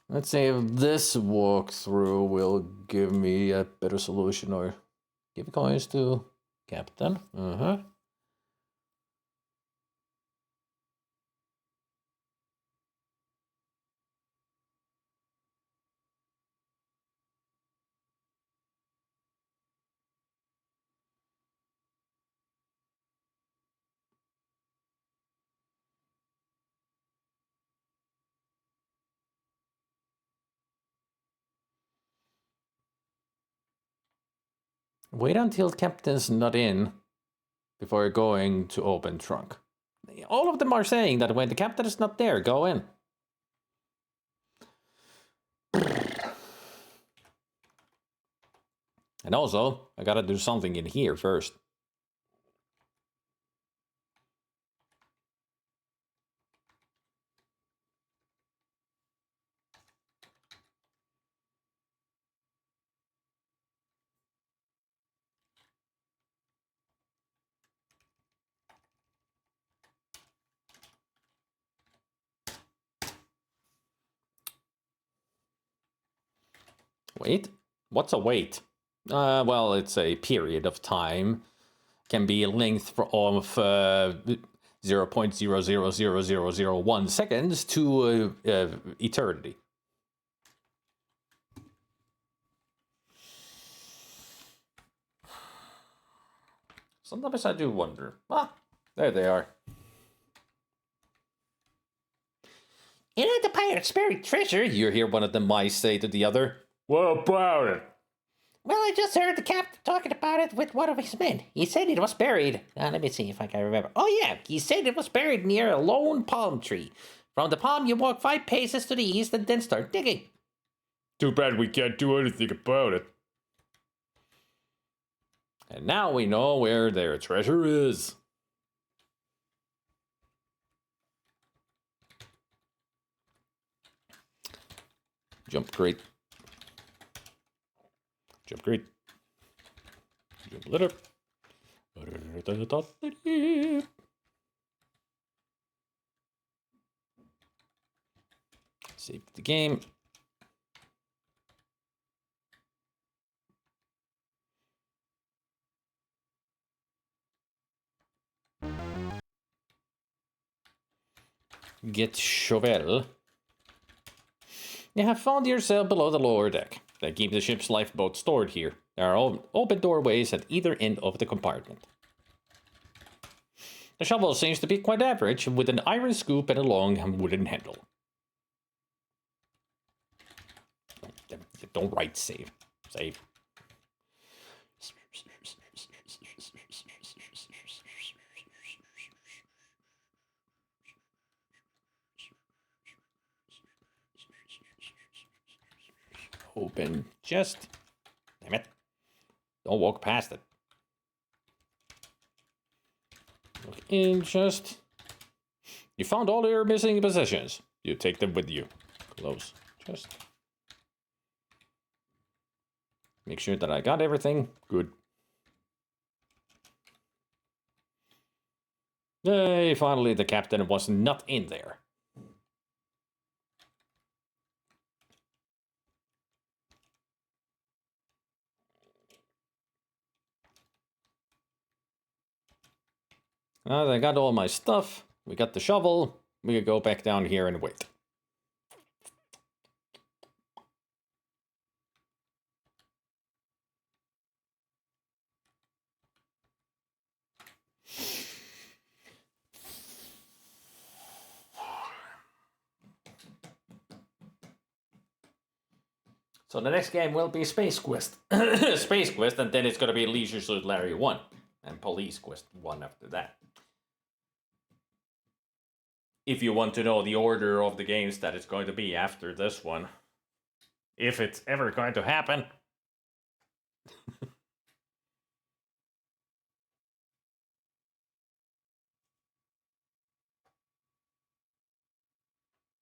Let's see if this walkthrough will give me a better solution or give coins to captain. Wait until captain's not in before going to open trunk. All of them are saying that when the captain is not there, go in. And also, I gotta do something in here first. Wait? What's a wait? Well, it's a period of time. Can be a length of 0.000001 seconds to eternity. Sometimes I do wonder. Ah, there they are. You know the pirates buried treasure, you hear one of the mice say to the other. What about it? Well, I just heard the captain talking about it with one of his men. He said it was buried. Let me see if I can remember. Oh, yeah, he said it was buried near a lone palm tree. From the palm, you walk 5 paces to the east and then start digging. Too bad we can't do anything about it. And now we know where their treasure is. Jump crate. Jump crate. Jump litter. Save the game. Get shovel. You have found yourself below the lower deck. They keep the ship's lifeboat stored here. There are open doorways at either end of the compartment. The shovel seems to be quite average, with an iron scoop and a long wooden handle. Don't write save. Save. Open chest. Damn it. Don't walk past it. Look in chest. You found all your missing possessions. You take them with you. Close chest. Make sure that I got everything. Good. Hey, finally the captain was not in there. I got all my stuff. We got the shovel. We could go back down here and wait. So the next game will be Space Quest. Space Quest, and then it's going to be Leisure Suit Larry 1. And Police Quest 1 after that. If you want to know the order of the games that it's going to be after this one. If it's ever going to happen.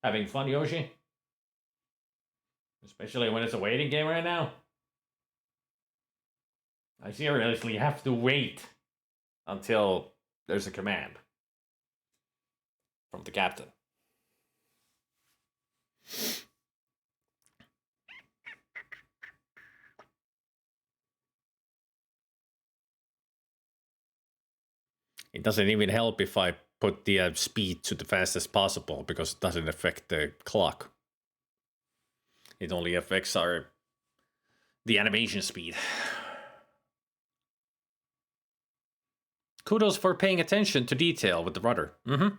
Having fun, Yoshi? Especially when it's a waiting game right now. I seriously have to wait until there's a command from the captain. It doesn't even help if I put the speed to the fastest possible, because it doesn't affect the clock. It only affects the animation speed. Kudos for paying attention to detail with the rudder. Mm-hmm.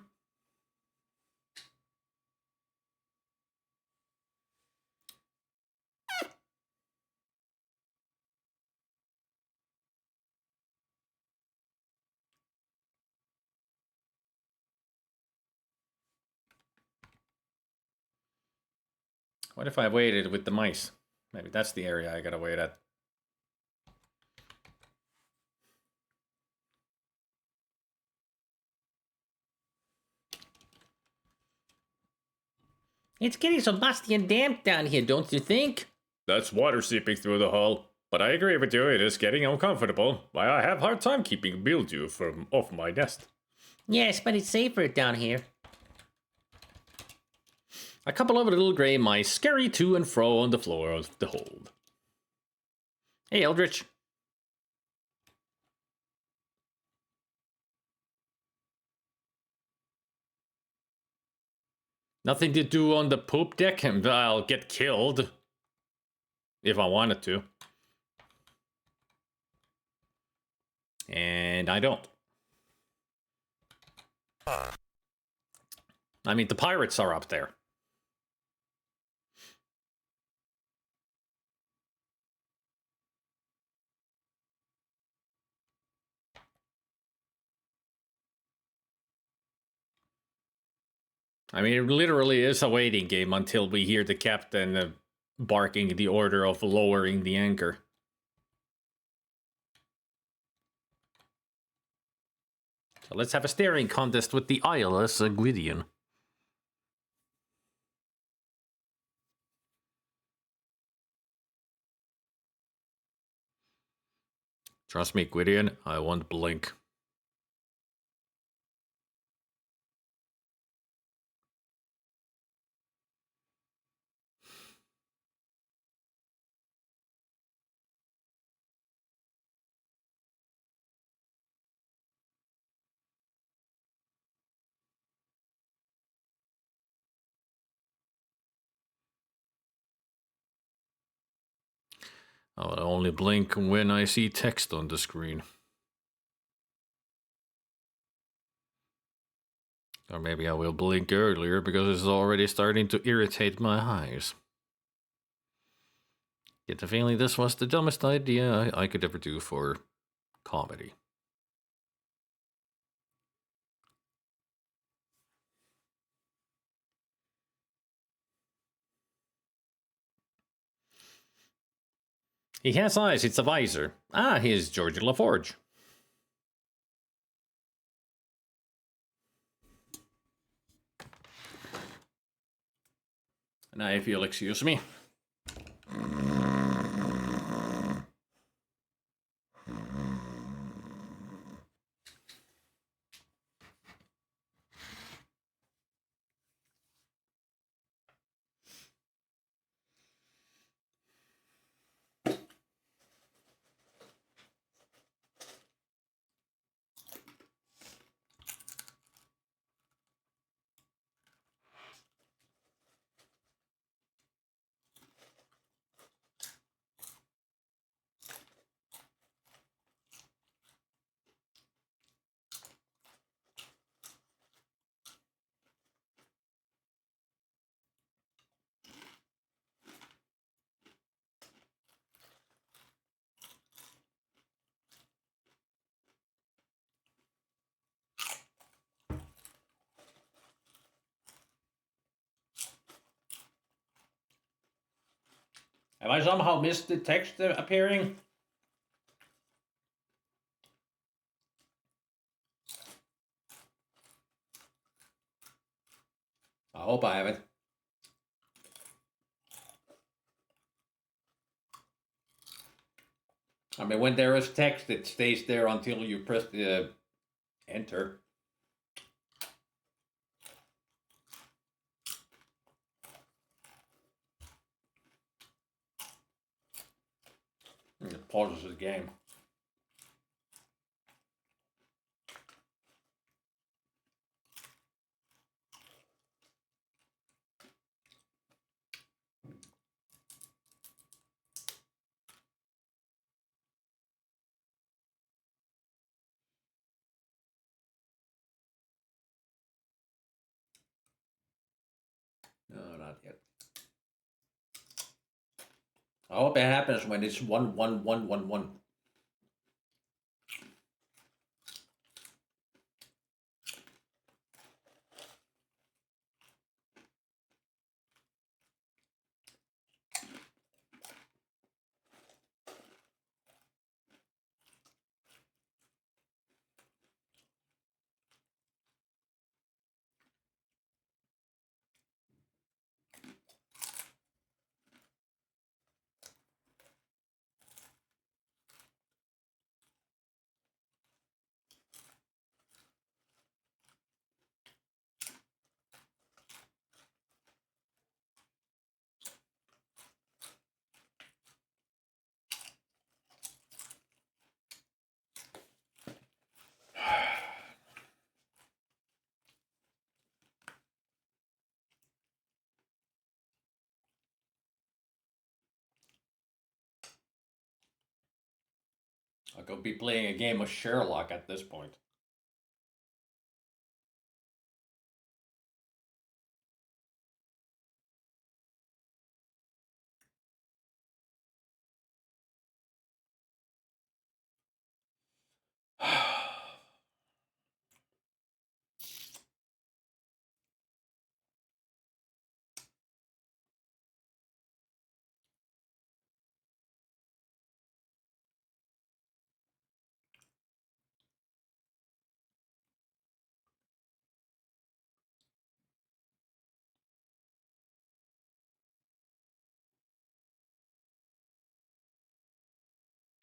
What if I waited with the mice? Maybe that's the area I gotta wait at. It's getting so musty and damp down here, don't you think? That's water seeping through the hull. But I agree with you, it is getting uncomfortable. Why I have hard time keeping mildew from off my nest. Yes, but it's safer down here. A couple of little gray mice scurry to and fro on the floor of the hold. Hey, Eldritch. Nothing to do on the poop deck, and I'll get killed. If I wanted to. And I don't. I mean, the pirates are up there. I mean, it literally is a waiting game until we hear the captain barking the order of lowering the anchor. So let's have a staring contest with the eyeless Gwydion. Trust me, Gwydion, I won't blink. I'll only blink when I see text on the screen. Or maybe I will blink earlier because it's already starting to irritate my eyes. Get the feeling this was the dumbest idea I could ever do for comedy. He has eyes, it's a visor. Ah, he is George LaForge. Now, if you'll excuse me. Have I somehow missed the text appearing? I hope I haven't. I mean, when there is text, it stays there until you press the enter. And it pauses the game. No, not yet. I hope it happens when it's 11111. I could be playing a game of Sherlock at this point.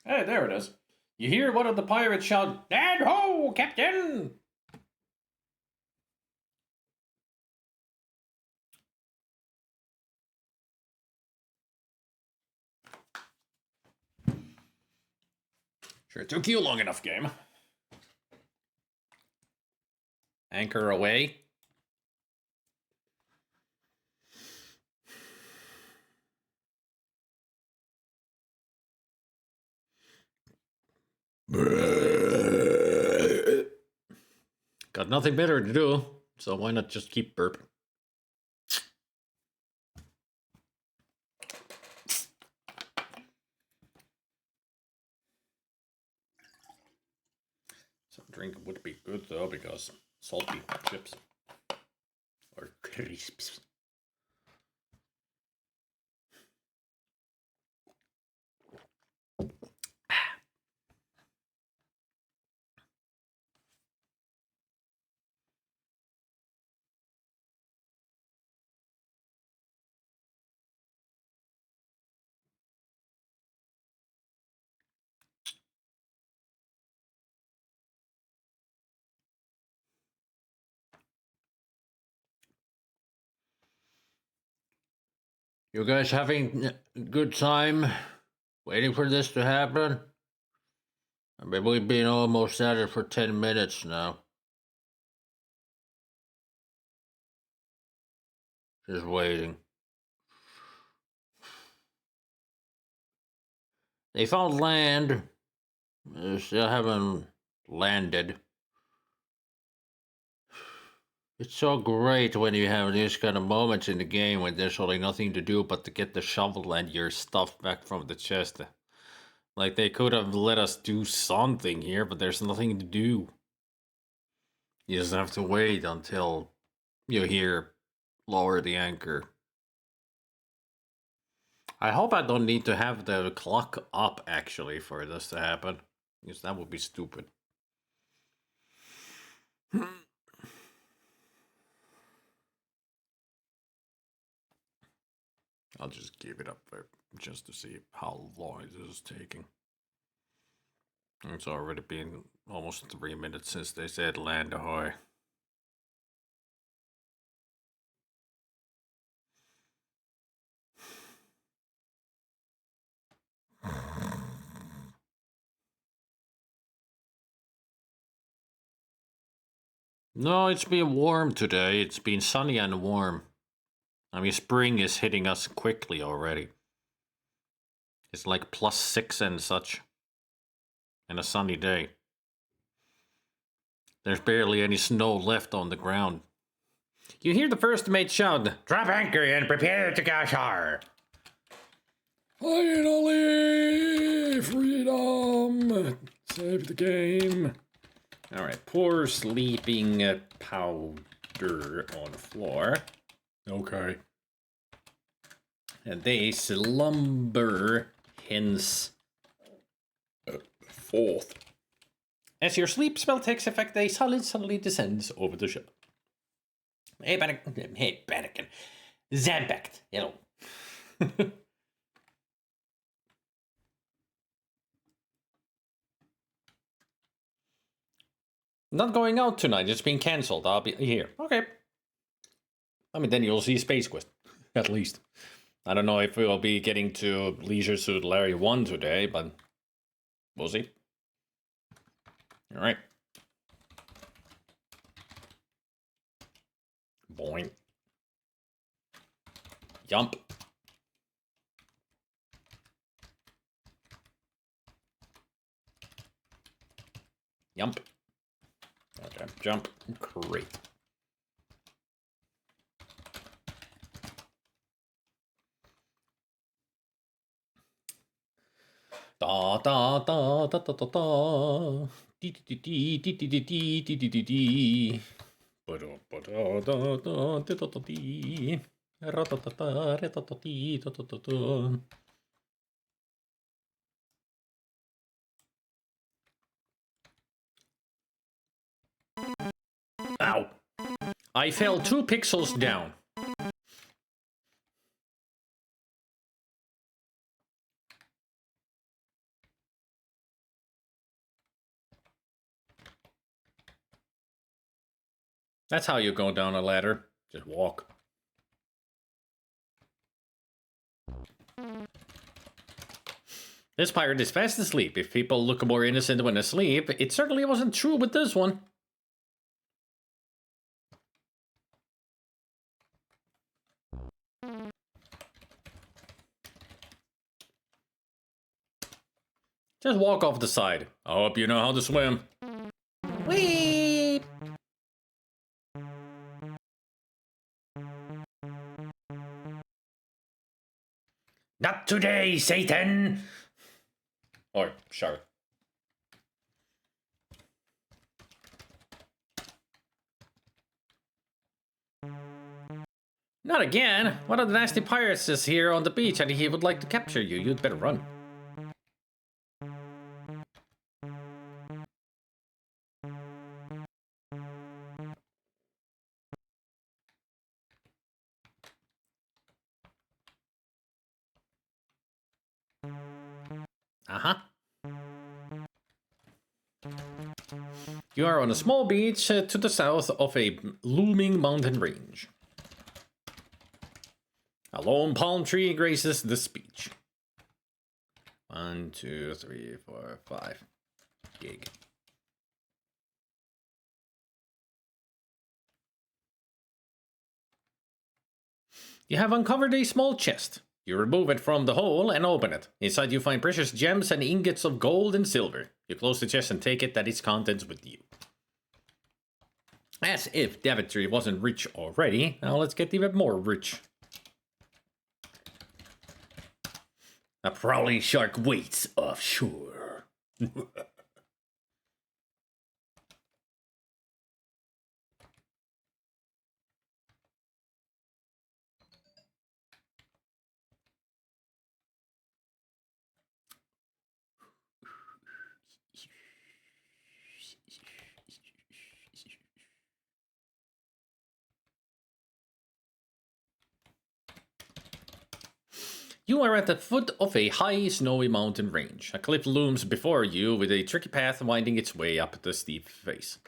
Hey, there it is. You hear one of the pirates shout, "Land ho, Captain!" Sure took you long enough, game. Anchor away. Got nothing better to do, so why not just keep burping? Some drink would be good though, because salty chips or crisps. You guys having a good time waiting for this to happen? I mean, we've been almost at it for 10 minutes now. Just waiting. They found land. They still haven't landed. It's so great when you have these kind of moments in the game when there's really nothing to do but to get the shovel and your stuff back from the chest. Like, they could have let us do something here, but there's nothing to do. You just have to wait until you hear lower the anchor. I hope I don't need to have the clock up, actually, for this to happen. Because that would be stupid. I'll just give it up just to see how long this is taking. It's already been almost 3 minutes since they said land ahoy. No, it's been warm today. It's been sunny and warm. I mean, spring is hitting us quickly already. It's like +6 and such. And a sunny day. There's barely any snow left on the ground. You hear the first mate shout, "Drop anchor and prepare to go ashore." Finally! Freedom! Save the game. Alright, pour sleeping powder on the floor. Okay. And they slumber henceforth. As your sleep spell takes effect, a solid suddenly descends over the ship. Hey, Bannikin. Zambact. Hello. Not going out tonight. It's been cancelled. I'll be here. Okay. I mean, then you'll see Space Quest. At least. I don't know if we'll be getting to Leisure Suit Larry 1 today, but we'll see. Alright. Boing. Jump. Jump. Okay, jump. Great. Da da da da da da da. Dee dee dee dee dee dee dee dee dee dee dee. Ba da ba da da da da da da dee. Ra da da da ra da da dee da da da da. Ow! I fell 2 pixels down. That's how you go down a ladder. Just walk. This pirate is fast asleep. If people look more innocent when asleep, it certainly wasn't true with this one. Just walk off the side. I hope you know how to swim. Whee! Not today, Satan! Or shark. Not again! One of the nasty pirates is here on the beach and he would like to capture you. You'd better run. Uh-huh. You are on a small beach to the south of a looming mountain range. A lone palm tree graces this beach. 1, 2, 3, 4, 5. Gig. You have uncovered a small chest. You remove it from the hole and open it. Inside you find precious gems and ingots of gold and silver. You close the chest and take it that its contents with you. As if Daventry wasn't rich already, now let's get even more rich. A prowling shark waits offshore. You are at the foot of a high, snowy mountain range. A cliff looms before you with a tricky path winding its way up the steep face.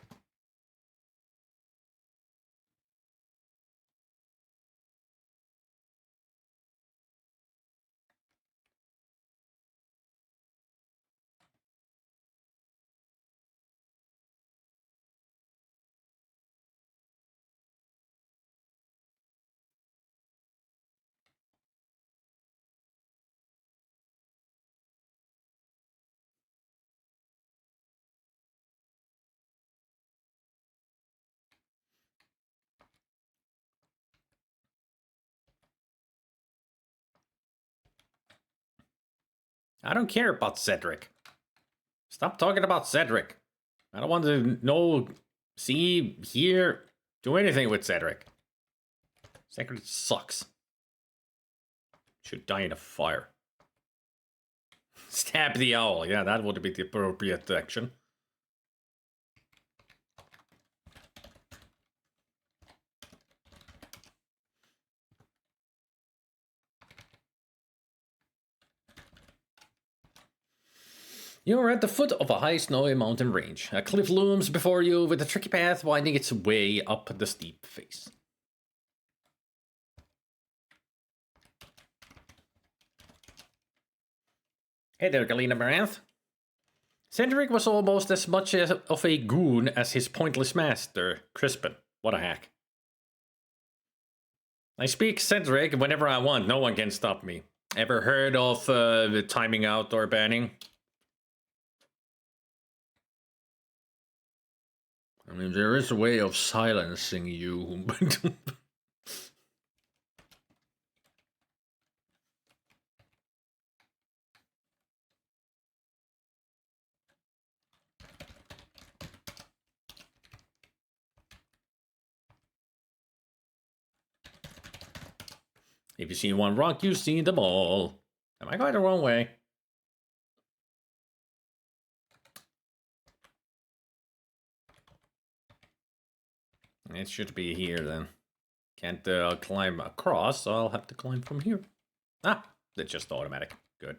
I don't care about Cedric. Stop talking about Cedric. I don't want to know, see, hear, do anything with Cedric. Cedric sucks. Should die in a fire. Stab the owl. Yeah, that would be the appropriate action. You are at the foot of a high snowy mountain range. A cliff looms before you with a tricky path winding its way up the steep face. Hey there, Galena Maranth. Cedric was almost as much of a goon as his pointless master, Crispin. What a hack. I speak Cedric whenever I want. No one can stop me. Ever heard of the timing out or banning? I mean, there is a way of silencing you, but... If you see one rock, you see them all. Am I going the wrong way? It should be here then. Can't climb across, so I'll have to climb from here. Ah, it's just automatic. Good.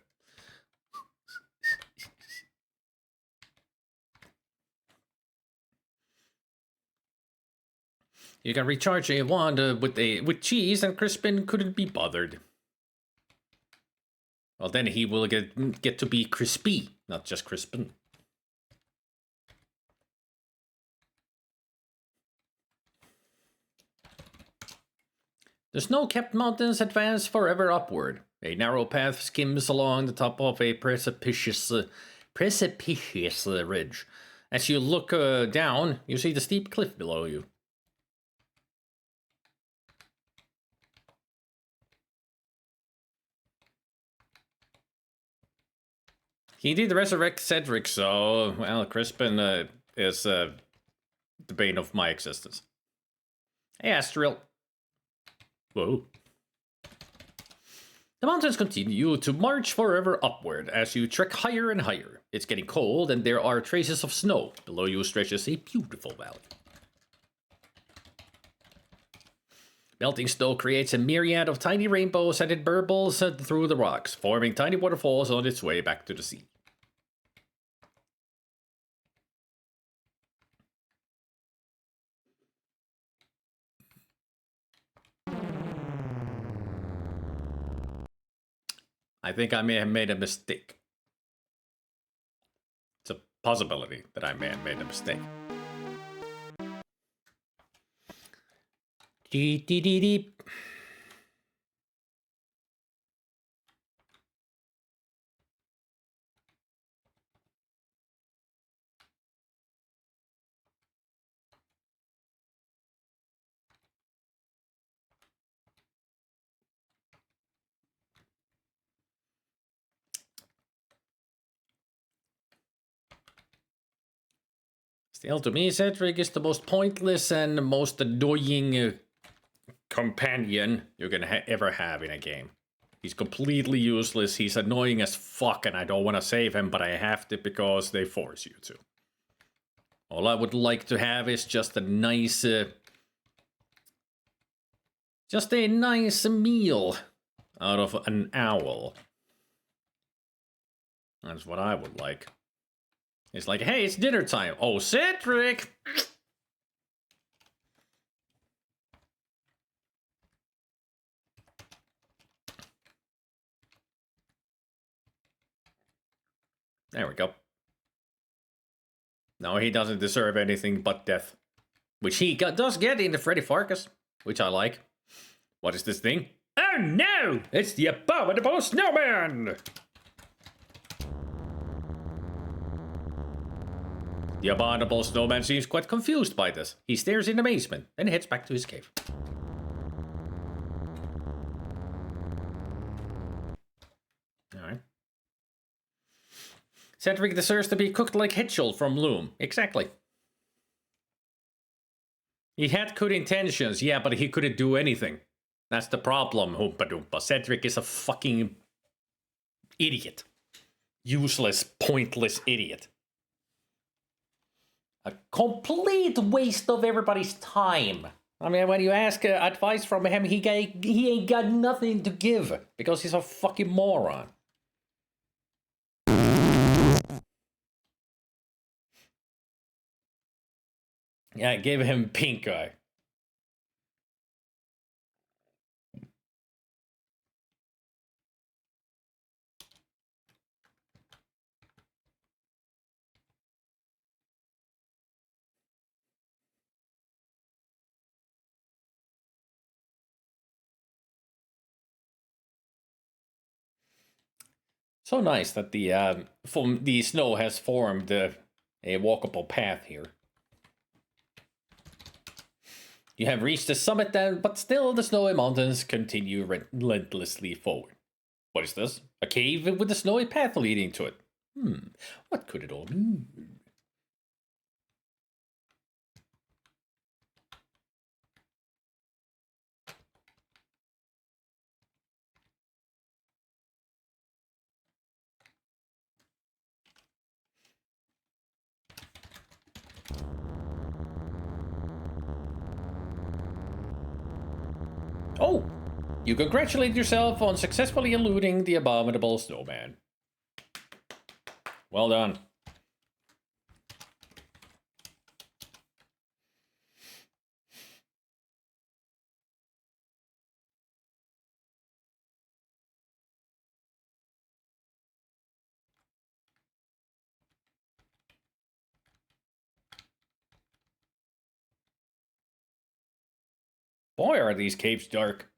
You can recharge a wand with cheese, and Crispin couldn't be bothered. Well, then he will get to be crispy, not just Crispin. The snow-capped mountains advance forever upward. A narrow path skims along the top of a precipitous ridge. As you look down, you see the steep cliff below you. He did resurrect Cedric, so, well, Crispin is the bane of my existence. Hey, Astriel. Whoa. The mountains continue to march forever upward as you trek higher and higher. It's getting cold, and there are traces of snow. Below you stretches a beautiful valley. Melting snow creates a myriad of tiny rainbows, and it burbles through the rocks, forming tiny waterfalls on its way back to the sea. I think I may have made a mistake. It's a possibility that I may have made a mistake. Deep, deep, deep, deep. Still, to me, Cedric is the most pointless and most annoying companion you can ever have in a game. He's completely useless, he's annoying as fuck, and I don't want to save him, but I have to because they force you to. All I would like to have is just a nice meal out of an owl. That's what I would like. It's like, hey, it's dinner time. Oh, Cedric! There we go. No, he doesn't deserve anything but death. Which he does get in the Freddy Farkas, which I like. What is this thing? Oh no! It's the abominable snowman! The abominable snowman seems quite confused by this. He stares in amazement, then heads back to his cave. Alright. Cedric deserves to be cooked like Hitchell from Loom. Exactly. He had good intentions, yeah, but he couldn't do anything. That's the problem, Oompa Doompa. Cedric is a fucking idiot. Useless, pointless idiot. A complete waste of everybody's time. I mean, when you ask advice from him, he ain't got nothing to give because he's a fucking moron. Yeah, I gave him pink eye. So nice that the snow has formed a walkable path here. You have reached the summit then, but still the snowy mountains continue relentlessly forward. What is this? A cave with a snowy path leading to it. What could it all mean? Oh! You congratulate yourself on successfully eluding the abominable snowman. Well done. Boy, are these caves dark.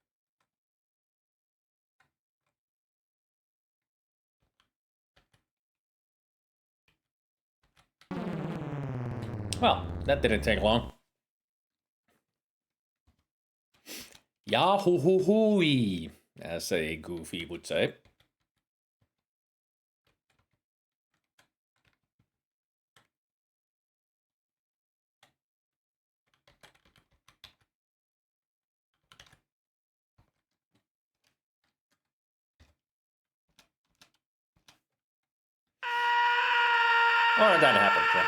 Well, that didn't take long. Yahoo hoo hooey, as a goofy would say. Or that happened, yeah.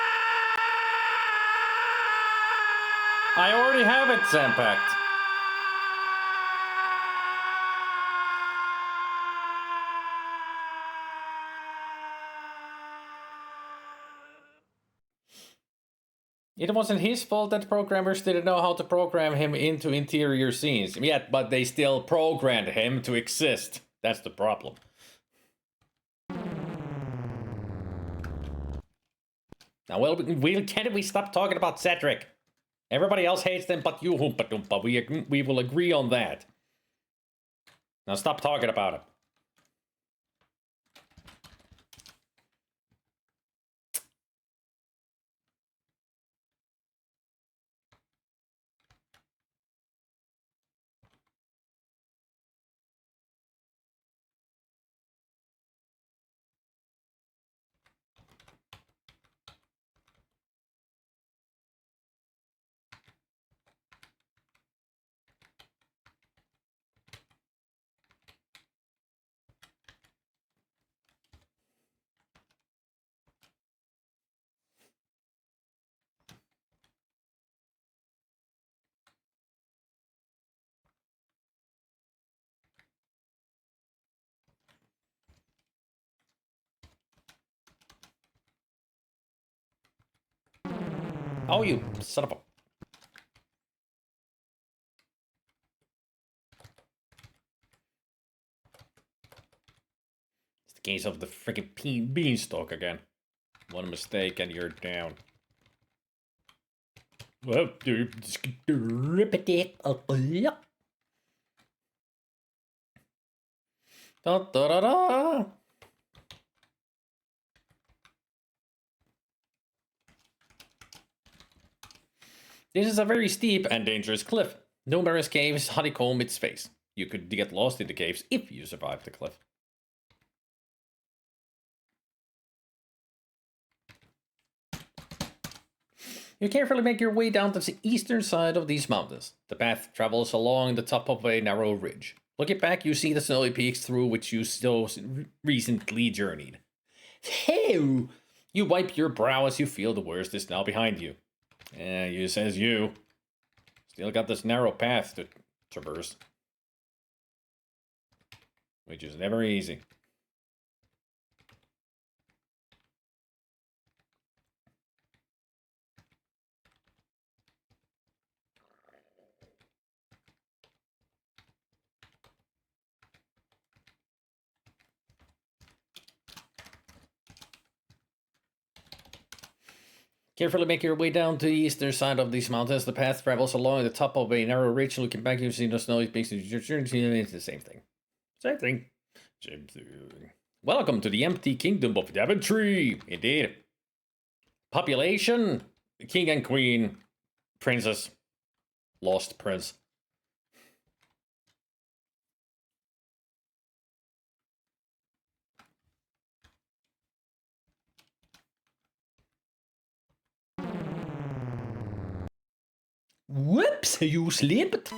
I already have it, Zampact. It wasn't his fault that programmers didn't know how to program him into interior scenes. Yet, but they still programmed him to exist. That's the problem. Now, well, can't we stop talking about Cedric? Everybody else hates them but you, Hoompa Doompa. We will agree on that. Now stop talking about it. Oh, you son of a... It's the case of the freaking beanstalk again. One mistake and you're down. Well, rip it up. Da da da da. This is a very steep and dangerous cliff. Numerous caves honeycomb its face. You could get lost in the caves if you survive the cliff. You carefully make your way down to the eastern side of these mountains. The path travels along the top of a narrow ridge. Looking back, you see the snowy peaks through which you still recently journeyed. Phew! You wipe your brow as you feel the worst is now behind you. Yeah, you says you. Still got this narrow path to traverse. Which is never easy. Carefully make your way down to the eastern side of these mountains. The path travels along the top of a narrow ridge. Looking back, you see the snowy peaks. It's the same thing. Same thing. Same thing. Welcome to the empty kingdom of Daventry. Indeed. Population: king and queen, princess, lost prince. Whoops, you slipped.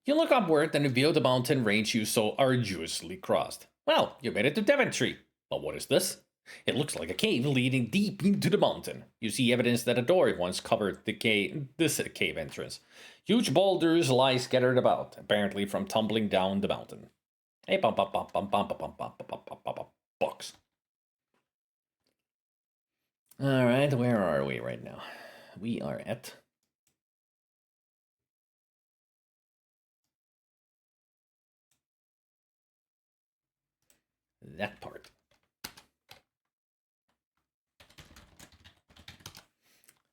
You look upward and reveal the mountain range you so arduously crossed. Well, you made it to Daventry. But what is this? It looks like a cave leading deep into the mountain. You see evidence that a door once covered this cave entrance. Huge boulders lie scattered about, apparently from tumbling down the mountain. Hey, box. All right, where are we right now? We are at that part.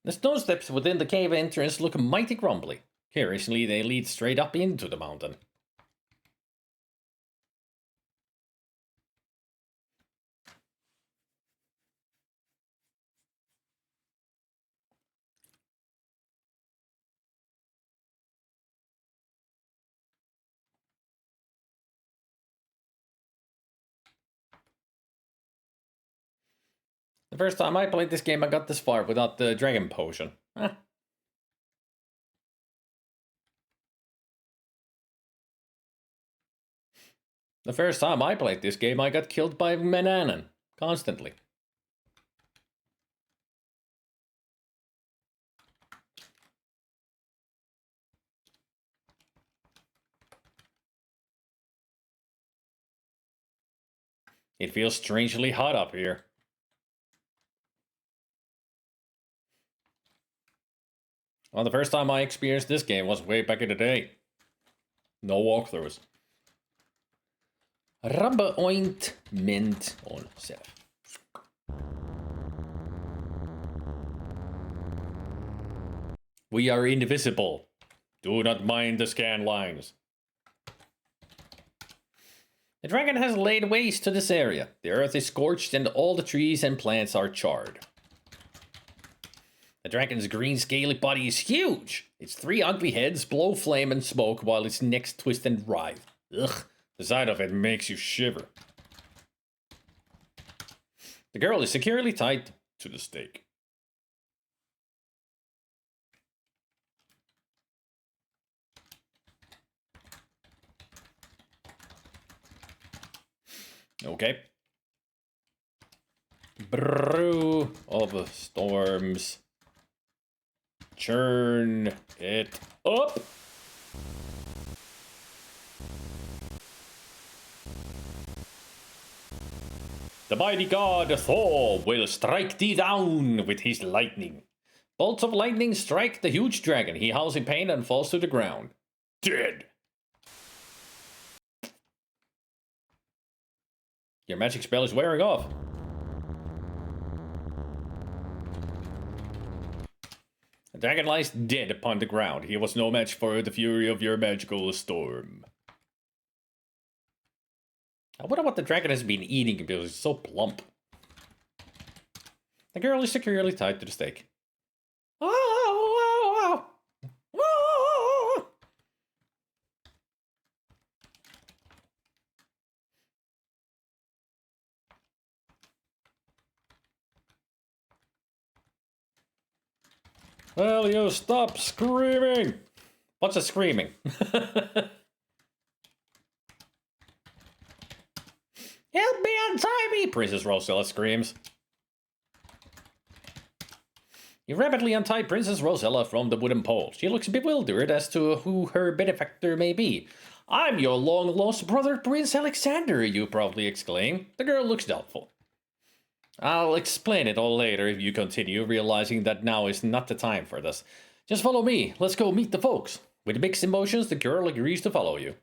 The stone steps within the cave entrance look mighty crumbly. Curiously, they lead straight up into the mountain. The first time I played this game, I got this far without the dragon potion. The first time I played this game, I got killed by Menanan. Constantly. It feels strangely hot up here. Well, the first time I experienced this game was way back in the day. No walkthroughs. Rubber ointment on self. We are invisible. Do not mind the scan lines. The dragon has laid waste to this area. The earth is scorched and all the trees and plants are charred. The dragon's green scaly body is huge. Its 3 ugly heads blow flame and smoke while its necks twist and writhe. Ugh, the sight of it makes you shiver. The girl is securely tied to the stake. Okay. Brew of storms. Churn it up. The mighty god Thor will strike thee down with his lightning. Bolts of lightning strike the huge dragon. He howls in pain and falls to the ground. Dead. Your magic spell is wearing off. The dragon lies dead upon the ground. He was no match for the fury of your magical storm. I wonder what the dragon has been eating because it's so plump. The girl is securely tied to the stake. Well, you stop screaming! What's a screaming? Help me, untie me! Princess Rosella screams. You rapidly untie Princess Rosella from the wooden pole. She looks bewildered as to who her benefactor may be. I'm your long-lost brother, Prince Alexander, you proudly exclaim. The girl looks doubtful. I'll explain it all later if you continue, realizing that now is not the time for this. Just follow me. Let's go meet the folks. With mixed emotions, the girl agrees to follow you.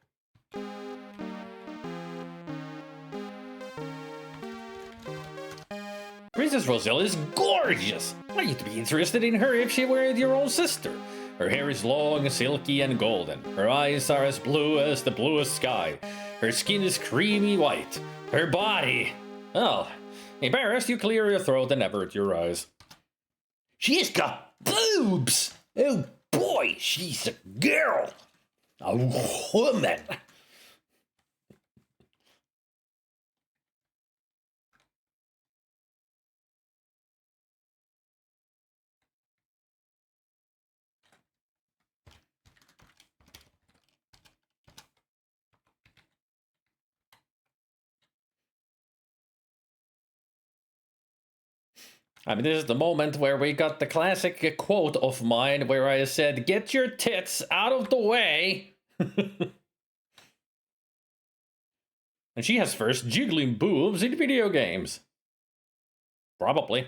Princess Rosella is gorgeous! Why you'd be interested in her if she were your own sister? Her hair is long, silky, and golden. Her eyes are as blue as the bluest sky. Her skin is creamy white. Her body... Oh, embarrassed, you clear your throat and avert your eyes. She's got boobs! Oh boy, she's a girl! A woman! I mean, this is the moment where we got the classic quote of mine where I said, "Get your tits out of the way." And she has first jiggling boobs in video games. Probably.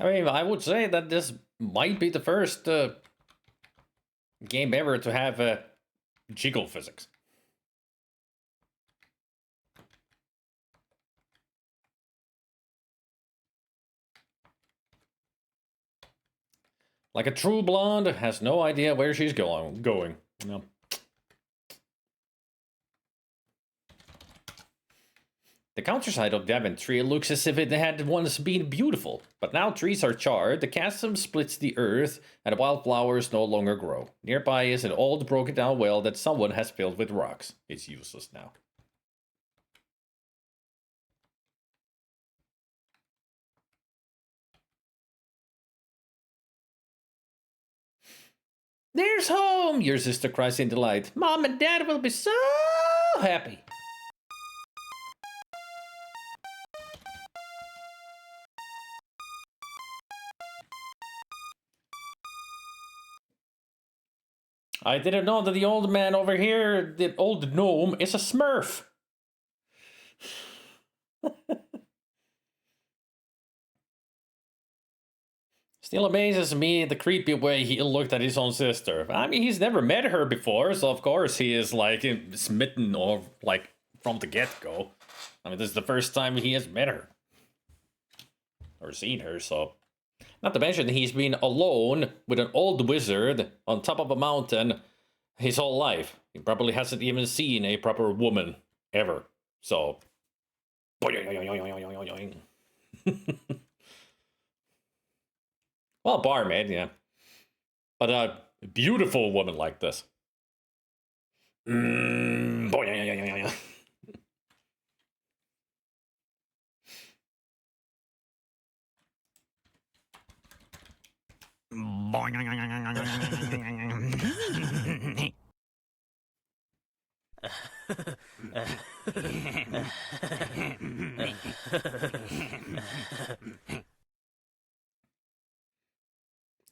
I mean, I would say that this might be the first game ever to have jiggle physics. Like a true blonde has no idea where she's going. No. The countryside of Daventry looks as if it had once been beautiful, but now trees are charred, the chasm splits the earth, and wildflowers no longer grow. Nearby is an old broken down well that someone has filled with rocks. It's useless now. There's home! Your sister cries in delight. Mom and Dad will be so happy. I didn't know that the old man over here, the old gnome, is a smurf. Still amazes me the creepy way he looked at his own sister. I mean, he's never met her before, so of course he is like smitten or like from the get-go. I mean, this is the first time he has met her. Or seen her, so... Not to mention, he's been alone with an old wizard on top of a mountain his whole life. He probably hasn't even seen a proper woman ever. So... Well, barmaid, yeah. But a beautiful woman like this.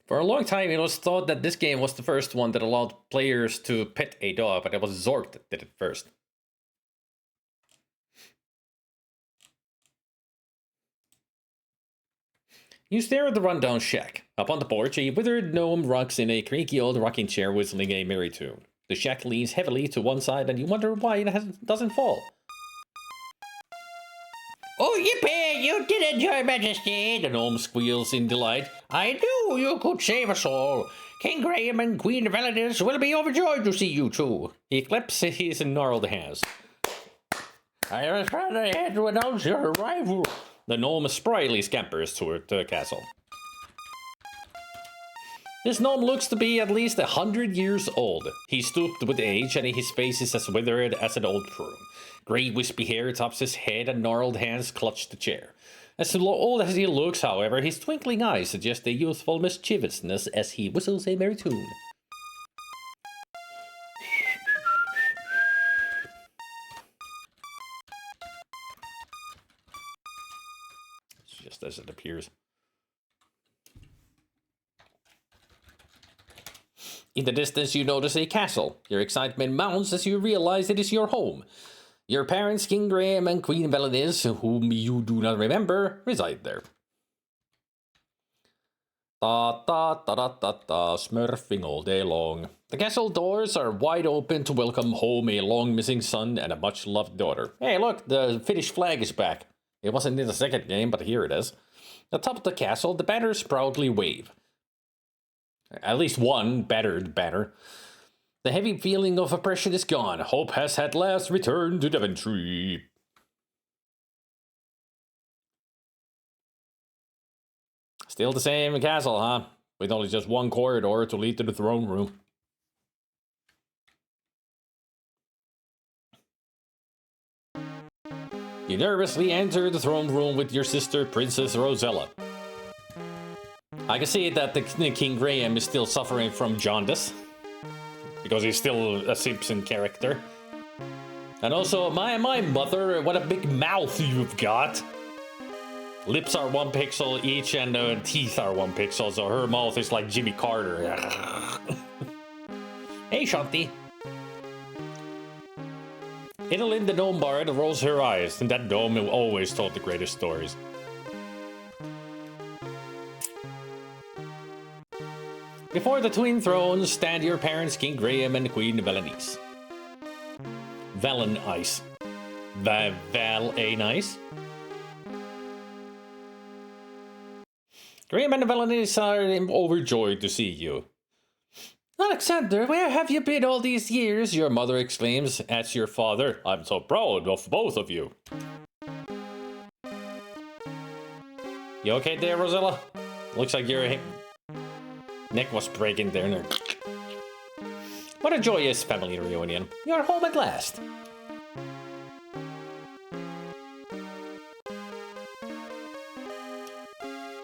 For a long time, it was thought that this game was the first one that allowed players to pet a dog, but it was Zork that did it first. You stare at the rundown shack. Up on the porch, a withered gnome rocks in a creaky old rocking chair whistling a merry tune. The shack leans heavily to one side and you wonder why it doesn't fall. Oh, yippee! You did it, Your Majesty! The gnome squeals in delight. I knew you could save us all. King Graham and Queen Validus will be overjoyed to see you too. He claps his gnarled hands. I was rather here to announce your arrival. The gnome spryly scampers toward the castle. This gnome looks to be at least 100 years old. He's stooped with age and his face is as withered as an old prune. Grey wispy hair tops his head and gnarled hands clutch the chair. As old as he looks, however, his twinkling eyes suggest a youthful mischievousness as he whistles a merry tune. It's just as it appears. In the distance, you notice a castle. Your excitement mounts as you realize it is your home. Your parents, King Graham and Queen Validus, whom you do not remember, reside there. Smurfing all day long. The castle doors are wide open to welcome home a long-missing son and a much-loved daughter. Hey, look, the Finnish flag is back. It wasn't in the second game, but here it is. Atop the castle, the banners proudly wave. At least one battered banner. The heavy feeling of oppression is gone. Hope has at last returned to Daventry. Still the same castle, huh? With only just one corridor to lead to the throne room. You nervously enter the throne room with your sister, Princess Rosella. I can see that the King Graham is still suffering from jaundice. Because he's still a Simpson character. And also, my mother, what a big mouth you've got. Lips are 1 pixel each and teeth are 1 pixel, so her mouth is like Jimmy Carter. Hey, Shanti. Idolin the gnome bard rolls her eyes, and that gnome always told the greatest stories. Before the twin thrones stand your parents, King Graham and Queen Valenice. Valenice. Valenice? Graham and Valenice are overjoyed to see you. Alexander, where have you been all these years? Your mother exclaims at your father. I'm so proud of both of you. You okay there, Rosella? Looks like your neck was breaking there. What a joyous family reunion. You're home at last.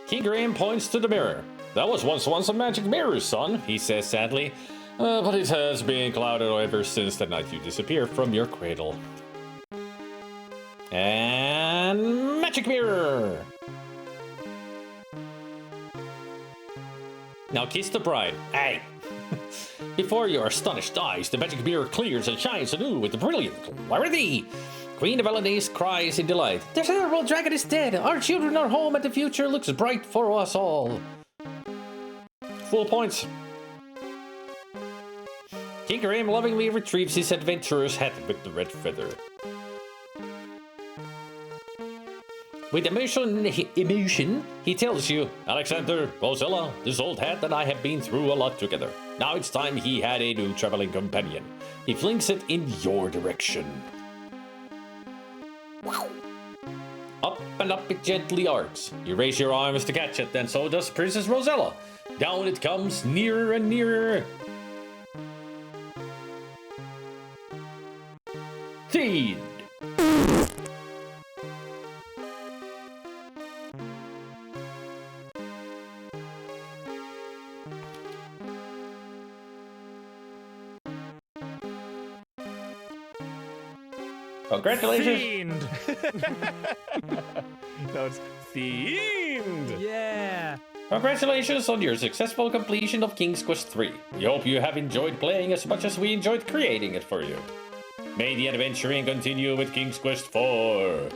King Graham points to the mirror. That was once a magic mirror, son, he says sadly. But it has been clouded ever since the night you disappeared from your cradle. And magic mirror! Now kiss the bride. Hey! Before your astonished eyes, the magic mirror clears and shines anew with brilliant clarity. Queen Valenice cries in delight. The terrible dragon is dead. Our children are home and the future looks bright for us all. Full points. King Graham lovingly retrieves his adventurer's hat with the red feather. With emotion, he tells you, Alexander, Rosella, this old hat and I have been through a lot together. Now it's time he had a new traveling companion. He flings it in your direction. Up and up it gently arcs. You raise your arms to catch it, and so does Princess Rosella. Down it comes, nearer and nearer. Feed! Congratulations! Fiend! No, it's Fiend! Yeah! Congratulations on your successful completion of King's Quest 3. We hope you have enjoyed playing as much as we enjoyed creating it for you. May the adventuring continue with King's Quest 4.